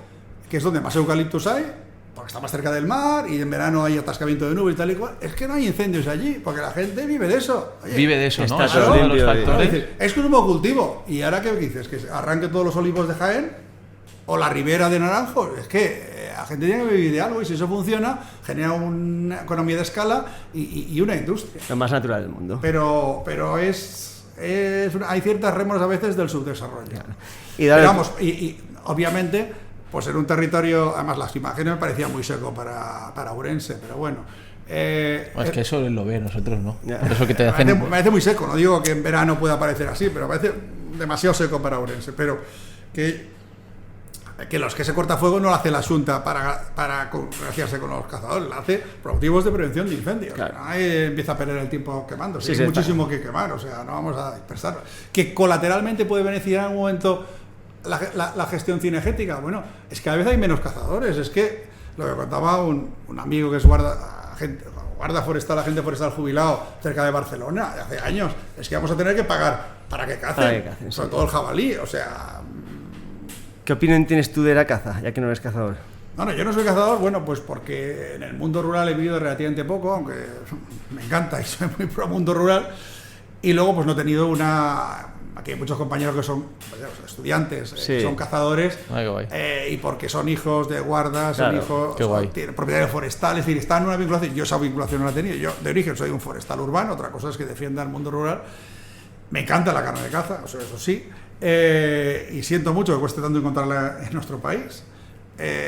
C: que es donde más eucaliptos hay, porque está más cerca del mar y en verano hay atascamiento de nubes y tal y cual. Es que no hay incendios allí, porque la gente vive de eso.
B: Oye, vive de eso, ¿no?
A: Está todo limpio,
B: los factores.
C: Es que es un monocultivo. ¿Y ahora qué dices? ¿Que arranque todos los olivos de Jaén? ¿O la ribera de naranjos? Es que la gente tiene que vivir de algo y si eso funciona, genera una economía de escala y una industria.
A: Lo más natural del mundo.
C: Pero hay ciertas rémoras a veces del subdesarrollo. Claro.
A: Pero
C: vamos, y obviamente, pues en un territorio, además las imágenes me parecían muy seco para Ourense, pero bueno.
B: Es que eso lo ve, nosotros no.
C: Por eso que me parece muy seco, no digo que en verano pueda parecer así, pero me parece demasiado seco para Ourense. Pero que los que se corta fuego no lo hace la Xunta para congraciarse con los cazadores, lo hace por motivos de prevención de incendios. Claro. Ahí empieza a perder el tiempo quemando, sí, hay muchísimo que quemar, o sea, no vamos a dispersarlo. Que colateralmente puede beneficiar en un momento la gestión cinegética. Bueno, es que a veces hay menos cazadores. Es que lo que contaba un amigo que es guarda forestal, agente forestal jubilado cerca de Barcelona, de hace años, es que vamos a tener que pagar para que cacen, sobre todo el jabalí, o sea...
A: ¿Qué opinión tienes tú de la caza, ya que no eres cazador?
C: No, yo no soy cazador, bueno, pues porque en el mundo rural he vivido relativamente poco, aunque me encanta y soy muy pro mundo rural, y luego pues no he tenido aquí hay muchos compañeros que son estudiantes, sí. Son cazadores, y porque son hijos de guardas, claro, tienen propietarios forestales, es decir, están en una vinculación. Yo esa vinculación no la he tenido, yo de origen soy un forestal urbano, otra cosa es que defienda el mundo rural. Me encanta la carne de caza, o sea, eso sí, y siento mucho que cueste tanto encontrarla en nuestro país.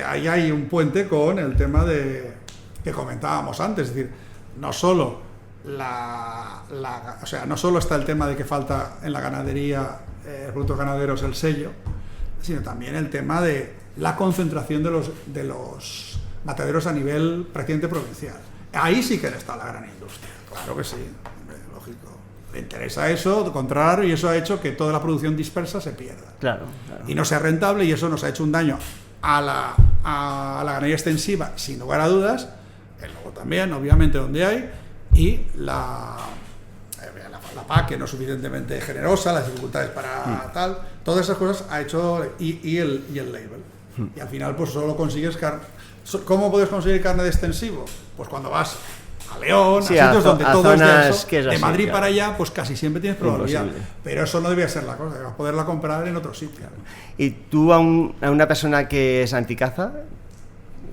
C: Ahí hay un puente con el tema que comentábamos antes, es decir, no solo no solo está el tema de que falta en la ganadería, productos ganaderos, el sello, sino también el tema de la concentración de los mataderos a nivel prácticamente provincial. Ahí sí que está la gran industria, claro que sí, lógico. Le interesa eso, controlar, y eso ha hecho que toda la producción dispersa se pierda.
A: Claro.
C: Y no sea rentable, y eso nos ha hecho un daño a la ganadería extensiva, sin lugar a dudas, el lobo también, obviamente, donde hay, y la PAC, que no es suficientemente generosa, las dificultades para tal, todas esas cosas ha hecho, y el label. Y al final, pues solo consigues carne. ¿Cómo puedes conseguir carne de extensivo? Pues cuando vas a León,
A: sí,
C: a sitios donde todo es de eso,
A: que es así,
C: de Madrid
A: claro.
C: para allá, pues casi siempre tienes probabilidad.
A: Imposible.
C: Pero eso no debía ser la cosa, debes poderla comprar en otro sitio.
A: Y tú a una persona que es anticaza,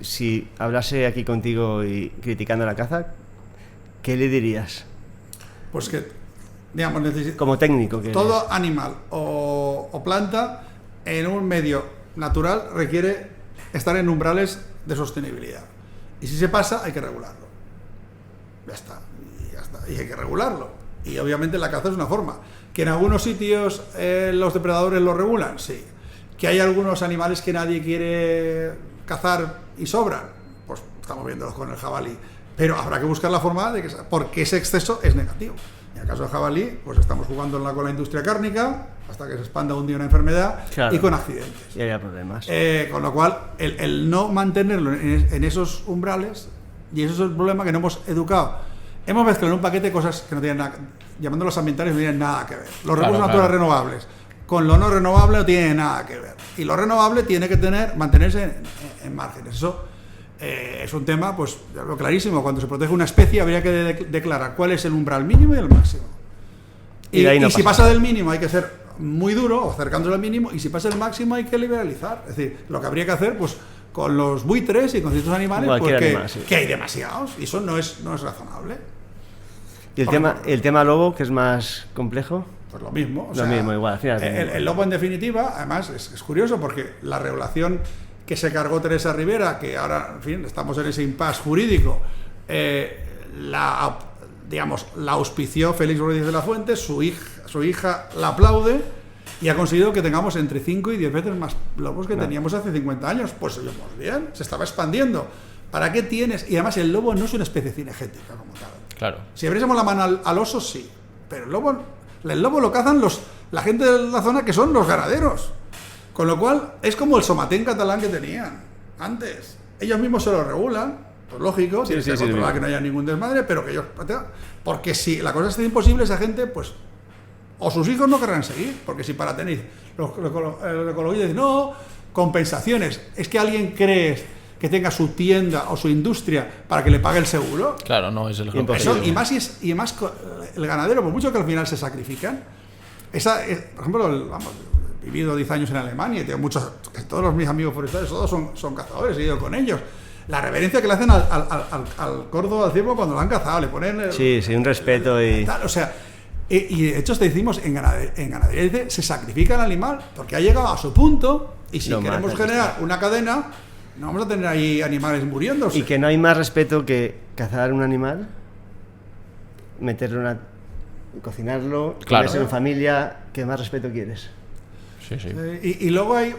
A: si hablase aquí contigo y criticando la caza, ¿qué le dirías?
C: Pues que, digamos,
A: Como técnico. Que
C: todo
A: eres.
C: animal o planta en un medio natural requiere estar en umbrales de sostenibilidad. Y si se pasa, hay que regularlo. Ya está. Y hay que regularlo. Y obviamente la caza es una forma. Que en algunos sitios los depredadores lo regulan, sí. Que hay algunos animales que nadie quiere cazar y sobran, pues estamos viéndolos con el jabalí. Pero habrá que buscar la forma de que, porque ese exceso es negativo. En el caso del jabalí, pues estamos jugando con la industria cárnica hasta que se expanda un día una enfermedad,
A: claro,
C: y con accidentes.
A: Y había problemas.
C: Con lo cual, el no mantenerlo en esos umbrales, y eso es el problema que no hemos educado. Hemos mezclado en un paquete cosas que no tienen nada, llamándolos ambientales, no tienen nada que ver. Los recursos naturales renovables con lo no renovable no tiene nada que ver. Y lo renovable tiene que mantenerse en márgenes. Eso es un tema, pues, ya veo clarísimo. Cuando se protege una especie, habría que declarar cuál es el umbral mínimo y el máximo. Y si pasa del mínimo, hay que ser muy duro, o acercándose al mínimo, y si pasa el máximo, hay que liberalizar. Es decir, lo que habría que hacer, pues, con los buitres y con ciertos animales, pues, que hay demasiados, y eso no es razonable.
A: ¿Y el tema lobo, que es más complejo?
C: Pues lo mismo.
A: Lo mismo, igual. Al final,
C: el lobo, en definitiva, además, es curioso porque la regulación que se cargó Teresa Rivera, que ahora, en fin, estamos en ese impasse jurídico, la auspició Félix Rodríguez de la Fuente, su hija la aplaude, y ha conseguido que tengamos entre 5 y 10 veces más lobos que teníamos hace 50 años. Pues oye, bien, se estaba expandiendo. ¿Para qué tienes? Y además el lobo no es una especie cinegética como tal.
B: Claro.
C: Si abriésemos la mano al oso, sí. Pero el lobo lo cazan la gente de la zona, que son los ganaderos. Con lo cual, es como el somatén catalán que tenían antes. Ellos mismos se lo regulan, pues lógico, tienen que controlar que no haya ningún desmadre, pero que ellos... Porque si la cosa está imposible, esa gente, pues... O sus hijos no querrán seguir, porque si para tener... Los ecologistas dicen, no, compensaciones. Es que alguien cree que tenga su tienda o su industria para que le pague el seguro.
B: Claro, no es el
C: eso, y más el ganadero, por mucho que al final se sacrifican. Por ejemplo, he vivido 10 años en Alemania y tengo todos mis amigos forestales, todos son cazadores, he ido con ellos. La reverencia que le hacen al cordo, al ciervo, cuando lo han cazado, le ponen...
A: Sí, un respeto y...
C: Tal, o sea, y de hecho te decimos, en ganadería se sacrifica el animal porque ha llegado a su punto, y si queremos generar una cadena, no vamos a tener ahí animales muriéndose.
A: Y que no hay más respeto que cazar un animal, meterlo cocinarlo, comerse en familia. ¿Qué más respeto quieres?
B: Sí.
C: Y luego hay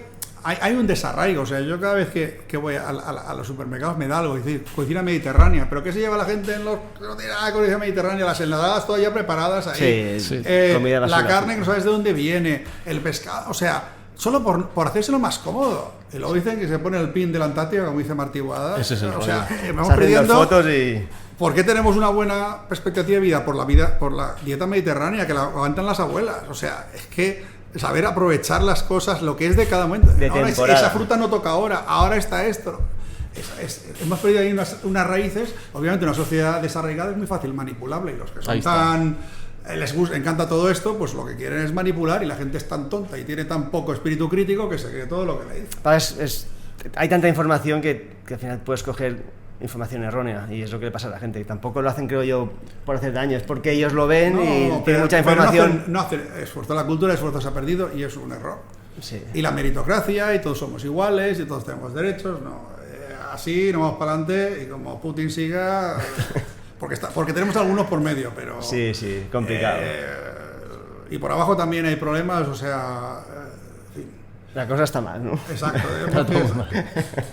C: un desarraigo. O sea, yo cada vez que voy a los supermercados me da algo, es decir, cocina mediterránea. ¿Pero qué se lleva la gente en los... No tiene nada de cocina mediterránea, las enlatadas todas ya preparadas ahí.
A: Sí.
C: La carne que no sabes de dónde viene, el pescado, o sea... Solo por hacérselo más cómodo. Y luego dicen que se pone el pin de la Antártida, como dice Martí Boada.
B: Ese es el rollo.
C: O sea, vamos perdiendo
A: fotos y...
C: ¿Por qué tenemos una buena perspectiva de vida? Por la dieta mediterránea, que la aguantan las abuelas. O sea, es que saber aprovechar las cosas, lo que es de cada momento. Esa fruta no toca ahora está esto. Hemos perdido ahí unas raíces. Obviamente una sociedad desarraigada es muy fácil manipulable, y los que son les encanta todo esto, pues lo que quieren es manipular, y la gente es tan tonta y tiene tan poco espíritu crítico que se cree todo lo que le dice.
A: Hay tanta información que al final puedes coger información errónea, y es lo que le pasa a la gente. Y tampoco lo hacen, creo yo, por hacer daño, es porque ellos lo ven y tienen mucha información.
C: No hacen esfuerzo. La cultura de esfuerzo se ha perdido, y es un error.
A: Sí.
C: Y la meritocracia, y todos somos iguales, y todos tenemos derechos. No, así no vamos para adelante, y como Putin siga... Porque tenemos algunos por medio, pero...
A: Sí, complicado.
C: Y por abajo también hay problemas, o sea... en fin.
A: La cosa está mal, ¿no?
C: Exacto,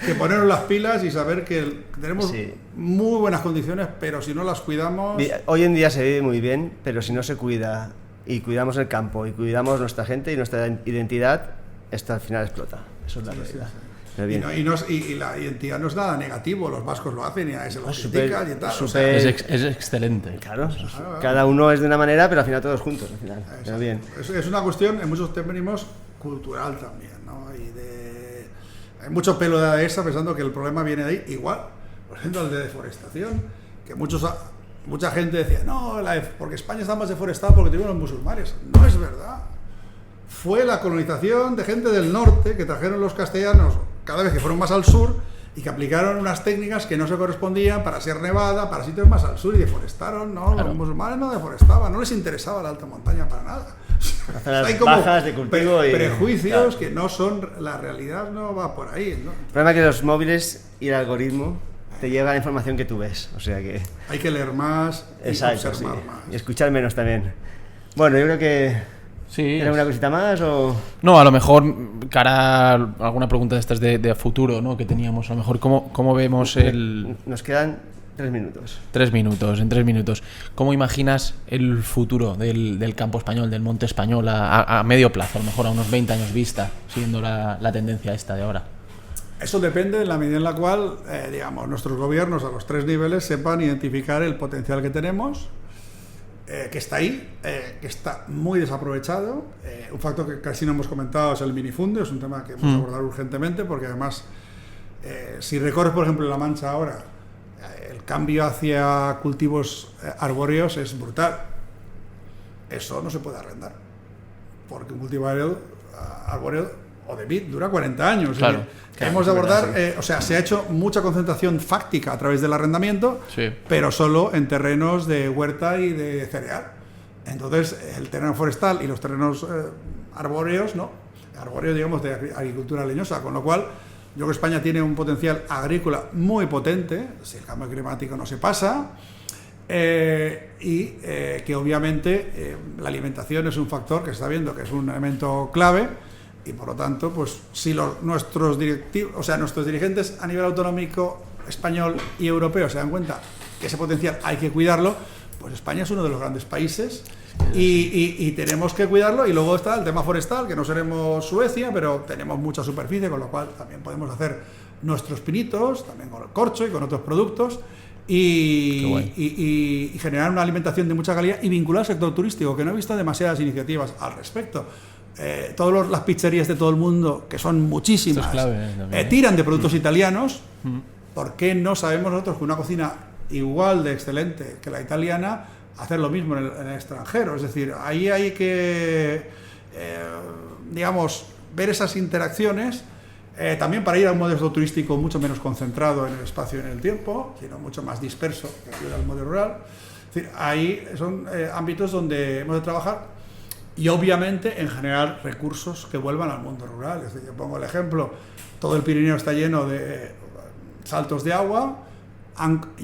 C: que ponernos las pilas y saber que tenemos muy buenas condiciones, pero si no las cuidamos...
A: Hoy en día se vive muy bien, pero si no se cuida y cuidamos el campo y cuidamos nuestra gente y nuestra identidad, esto al final explota. Eso es la realidad.
C: Y la identidad no es nada negativo, los vascos lo hacen y a ese lo critican y tal.
B: Es excelente.
A: Claro, cada uno es de una manera, pero al final todos juntos. Al final. Pero bien.
C: Es una cuestión, en muchos términos, cultural también, ¿no? Hay mucho pelo de esa pensando que el problema viene de ahí. Igual, por ejemplo, el de deforestación, que mucha gente decía, no, porque España está más deforestada porque tuvieron los musulmanes. No es verdad. Fue la colonización de gente del norte que trajeron los castellanos cada vez que fueron más al sur y que aplicaron unas técnicas que no se correspondían para Sierra Nevada, para sitios más al sur, y deforestaron, ¿no? Claro. Los musulmanes no deforestaban, no les interesaba la alta montaña para nada.
A: Hay como bajas de cultivo
C: prejuicios que no son, la realidad no va por ahí, ¿no?
A: El problema es que los móviles y el algoritmo te lleva la información que tú ves, o sea que...
C: Hay que leer más y observar más.
A: Y escuchar menos también. Bueno, yo creo que...
B: Sí,
A: ¿Era una cosita más o...?
B: No, a lo mejor, cara a alguna pregunta de estas de futuro, ¿no?, que teníamos, a lo mejor, ¿cómo vemos el...?
A: Nos quedan 3 minutos.
B: 3 minutos, en 3 minutos. ¿Cómo imaginas el futuro del campo español, del monte español, a medio plazo, a lo mejor a unos 20 años vista, siguiendo la tendencia esta de ahora?
C: Eso depende de la medida en la cual, digamos, nuestros gobiernos a los 3 niveles sepan identificar el potencial que tenemos, que está ahí, que está muy desaprovechado. Un factor que casi no hemos comentado es el minifundio, es un tema que hemos de abordar urgentemente, porque además, si recorres, por ejemplo, en La Mancha ahora, el cambio hacia cultivos arbóreos es brutal. Eso no se puede arrendar, porque un cultivo arbóreo o de vid dura 40 años.
B: Claro,
C: hemos de abordar, o sea, se ha hecho mucha concentración fáctica a través del arrendamiento, pero solo en terrenos de huerta y de cereal. Entonces, el terreno forestal y los terrenos arbóreos, no, arbóreos, digamos, de agricultura leñosa, con lo cual yo creo que España tiene un potencial agrícola muy potente, si el cambio climático no se pasa, y que obviamente la alimentación es un factor que se está viendo que es un elemento clave. Y por lo tanto, pues si nuestros dirigentes a nivel autonómico español y europeo se dan cuenta que ese potencial hay que cuidarlo, pues España es uno de los grandes países y tenemos que cuidarlo. Y luego está el tema forestal, que no seremos Suecia, pero tenemos mucha superficie, con lo cual también podemos hacer nuestros pinitos, también con el corcho y con otros productos, y generar una alimentación de mucha calidad y vincular al sector turístico, que no he visto demasiadas iniciativas al respecto. Todas las pizzerías de todo el mundo, que son muchísimas, tiran de productos italianos. ¿Por qué no sabemos nosotros que una cocina igual de excelente que la italiana hacer lo mismo en el extranjero? Es decir, ahí hay que digamos, ver esas interacciones, también para ir a un modelo turístico mucho menos concentrado en el espacio y en el tiempo, sino mucho más disperso que ayuda al modelo rural. Es decir, ahí son ámbitos donde hemos de trabajar. Y obviamente en generar recursos que vuelvan al mundo rural. Es decir, yo pongo el ejemplo, todo el Pirineo está lleno de saltos de agua,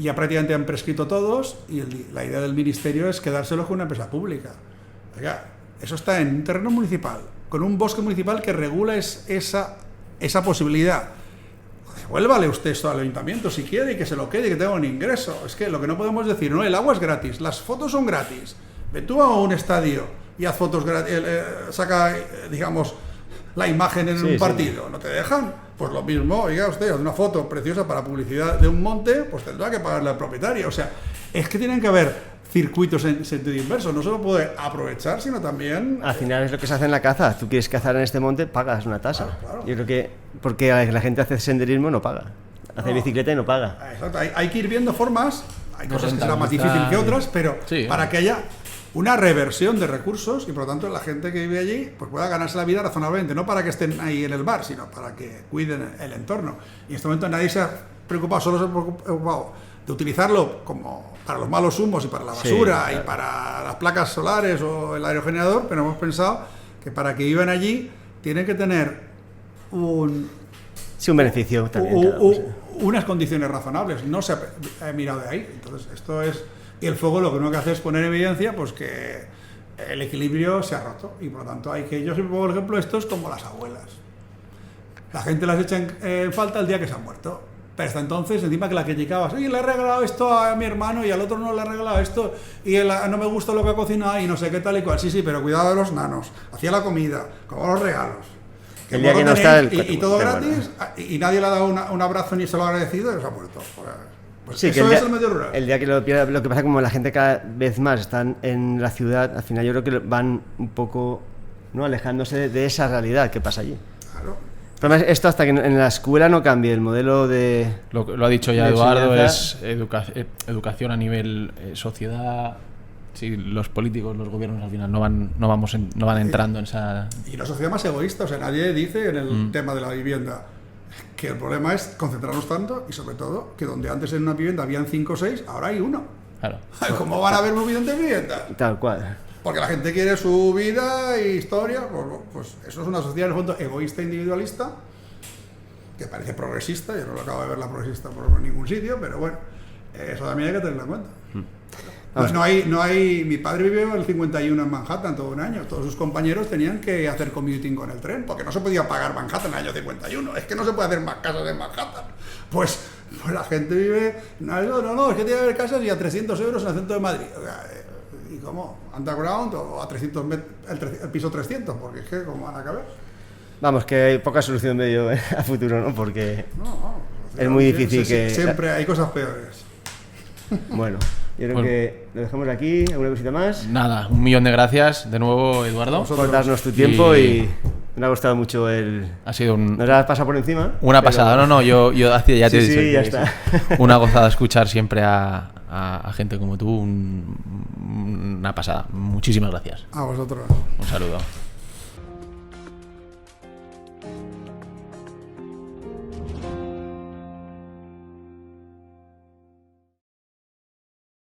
C: ya prácticamente han prescrito todos, y la idea del ministerio es quedárselos con una empresa pública. Oiga, eso está en un terreno municipal, con un bosque municipal que regula esa posibilidad. Devuélvale usted esto al ayuntamiento si quiere y que se lo quede y que tenga un ingreso. Es que lo que no podemos decir, no, el agua es gratis, las fotos son gratis. Ve tú a un estadio y haz fotos gratis, saca, digamos, la imagen en un partido, ¿no te dejan? Pues lo mismo, oiga usted, haz una foto preciosa para publicidad de un monte, pues tendrá que pagarle al propietario. O sea, es que tienen que haber circuitos en sentido inverso, no solo puede aprovechar, sino también...
A: Al final es lo que se hace en la caza, tú quieres cazar en este monte, pagas una tasa.
C: Claro.
A: Yo creo que porque la gente hace senderismo no paga, hace bicicleta y no paga.
C: Exacto, hay que ir viendo formas, hay cosas que serán más difíciles que otras, pero para que haya una reversión de recursos y por lo tanto la gente que vive allí pues pueda ganarse la vida razonablemente, no para que estén ahí en el bar, sino para que cuiden el entorno. Y en este momento nadie se ha preocupado, solo se ha preocupado de utilizarlo como para los malos humos y para la basura y para las placas solares o el aerogenerador, pero hemos pensado que para que vivan allí tienen que tener un
A: beneficio también.
C: Unas condiciones razonables, no se ha mirado de ahí. Entonces esto es... Y el fuego lo que uno que hace es poner en evidencia pues que el equilibrio se ha roto y por lo tanto hay que... Yo siempre pongo el ejemplo, esto es como las abuelas. La gente las echa en falta el día que se han muerto. Pero hasta entonces, encima que la criticabas, oye, le he regalado esto a mi hermano y al otro no le he regalado esto y no me gusta lo que ha cocinado y no sé qué tal y cual. Sí, pero cuidado de los nanos. Hacía la comida, como los regalos.
A: El día que no está
C: y todo gratis y nadie le ha dado un abrazo ni se lo ha agradecido y se ha muerto. Pues
A: sí,
C: eso es el medio rural.
A: El día que lo pierda, lo que pasa como la gente cada vez más están en la ciudad, al final yo creo que van un poco, ¿no?, alejándose de esa realidad que pasa allí.
C: Claro.
A: Pero además, esto hasta que en la escuela no cambie el modelo de...
B: Lo ha dicho ya
A: de
B: Eduardo,
A: enseñanza.
B: es educación a nivel sociedad. Sí, los políticos, los gobiernos al final no van entrando en esa...
C: Y la sociedad más egoísta, o sea, nadie dice en el tema de la vivienda que el problema es concentrarnos tanto y sobre todo que donde antes en una vivienda habían 5 o 6, ahora hay 1.
B: Claro.
C: ¿Cómo van a haber movidas de vivienda?
A: Tal cual.
C: Porque la gente quiere su vida e historia, pues eso es una sociedad en el fondo egoísta, individualista, que parece progresista, yo no lo acabo de ver la progresista por ningún sitio, pero bueno, eso también hay que tenerlo en cuenta. Pues no hay, mi padre vivió en el 51 en Manhattan todo un año, todos sus compañeros tenían que hacer commuting con el tren, porque no se podía pagar Manhattan en el año 51, es que no se puede hacer más casas en Manhattan. Pues la gente vive, no, es que tiene que haber casas y a 300 euros en el centro de Madrid. ¿Y cómo? ¿Underground o a 300 el piso 300? Porque es que, ¿cómo van a caber?
A: Vamos, que hay poca solución de ello a futuro, ¿no? Porque
C: No,
A: es muy difícil que...
C: Siempre hay cosas peores.
A: Bueno, yo creo que lo dejamos aquí. ¿Alguna cosita más?
B: Nada, 1.000.000 de gracias de nuevo, Eduardo.
A: Por darnos tu tiempo y me ha gustado mucho el...
B: Ha sido
A: ¿Nos has pasado por encima?
B: una pasada. No, yo hacía, ya te he
A: Sí,
B: dicho.
A: sí, ya
B: que
A: está.
B: Una gozada escuchar siempre a gente como tú. Una pasada. Muchísimas gracias.
C: A vosotros.
B: Un saludo.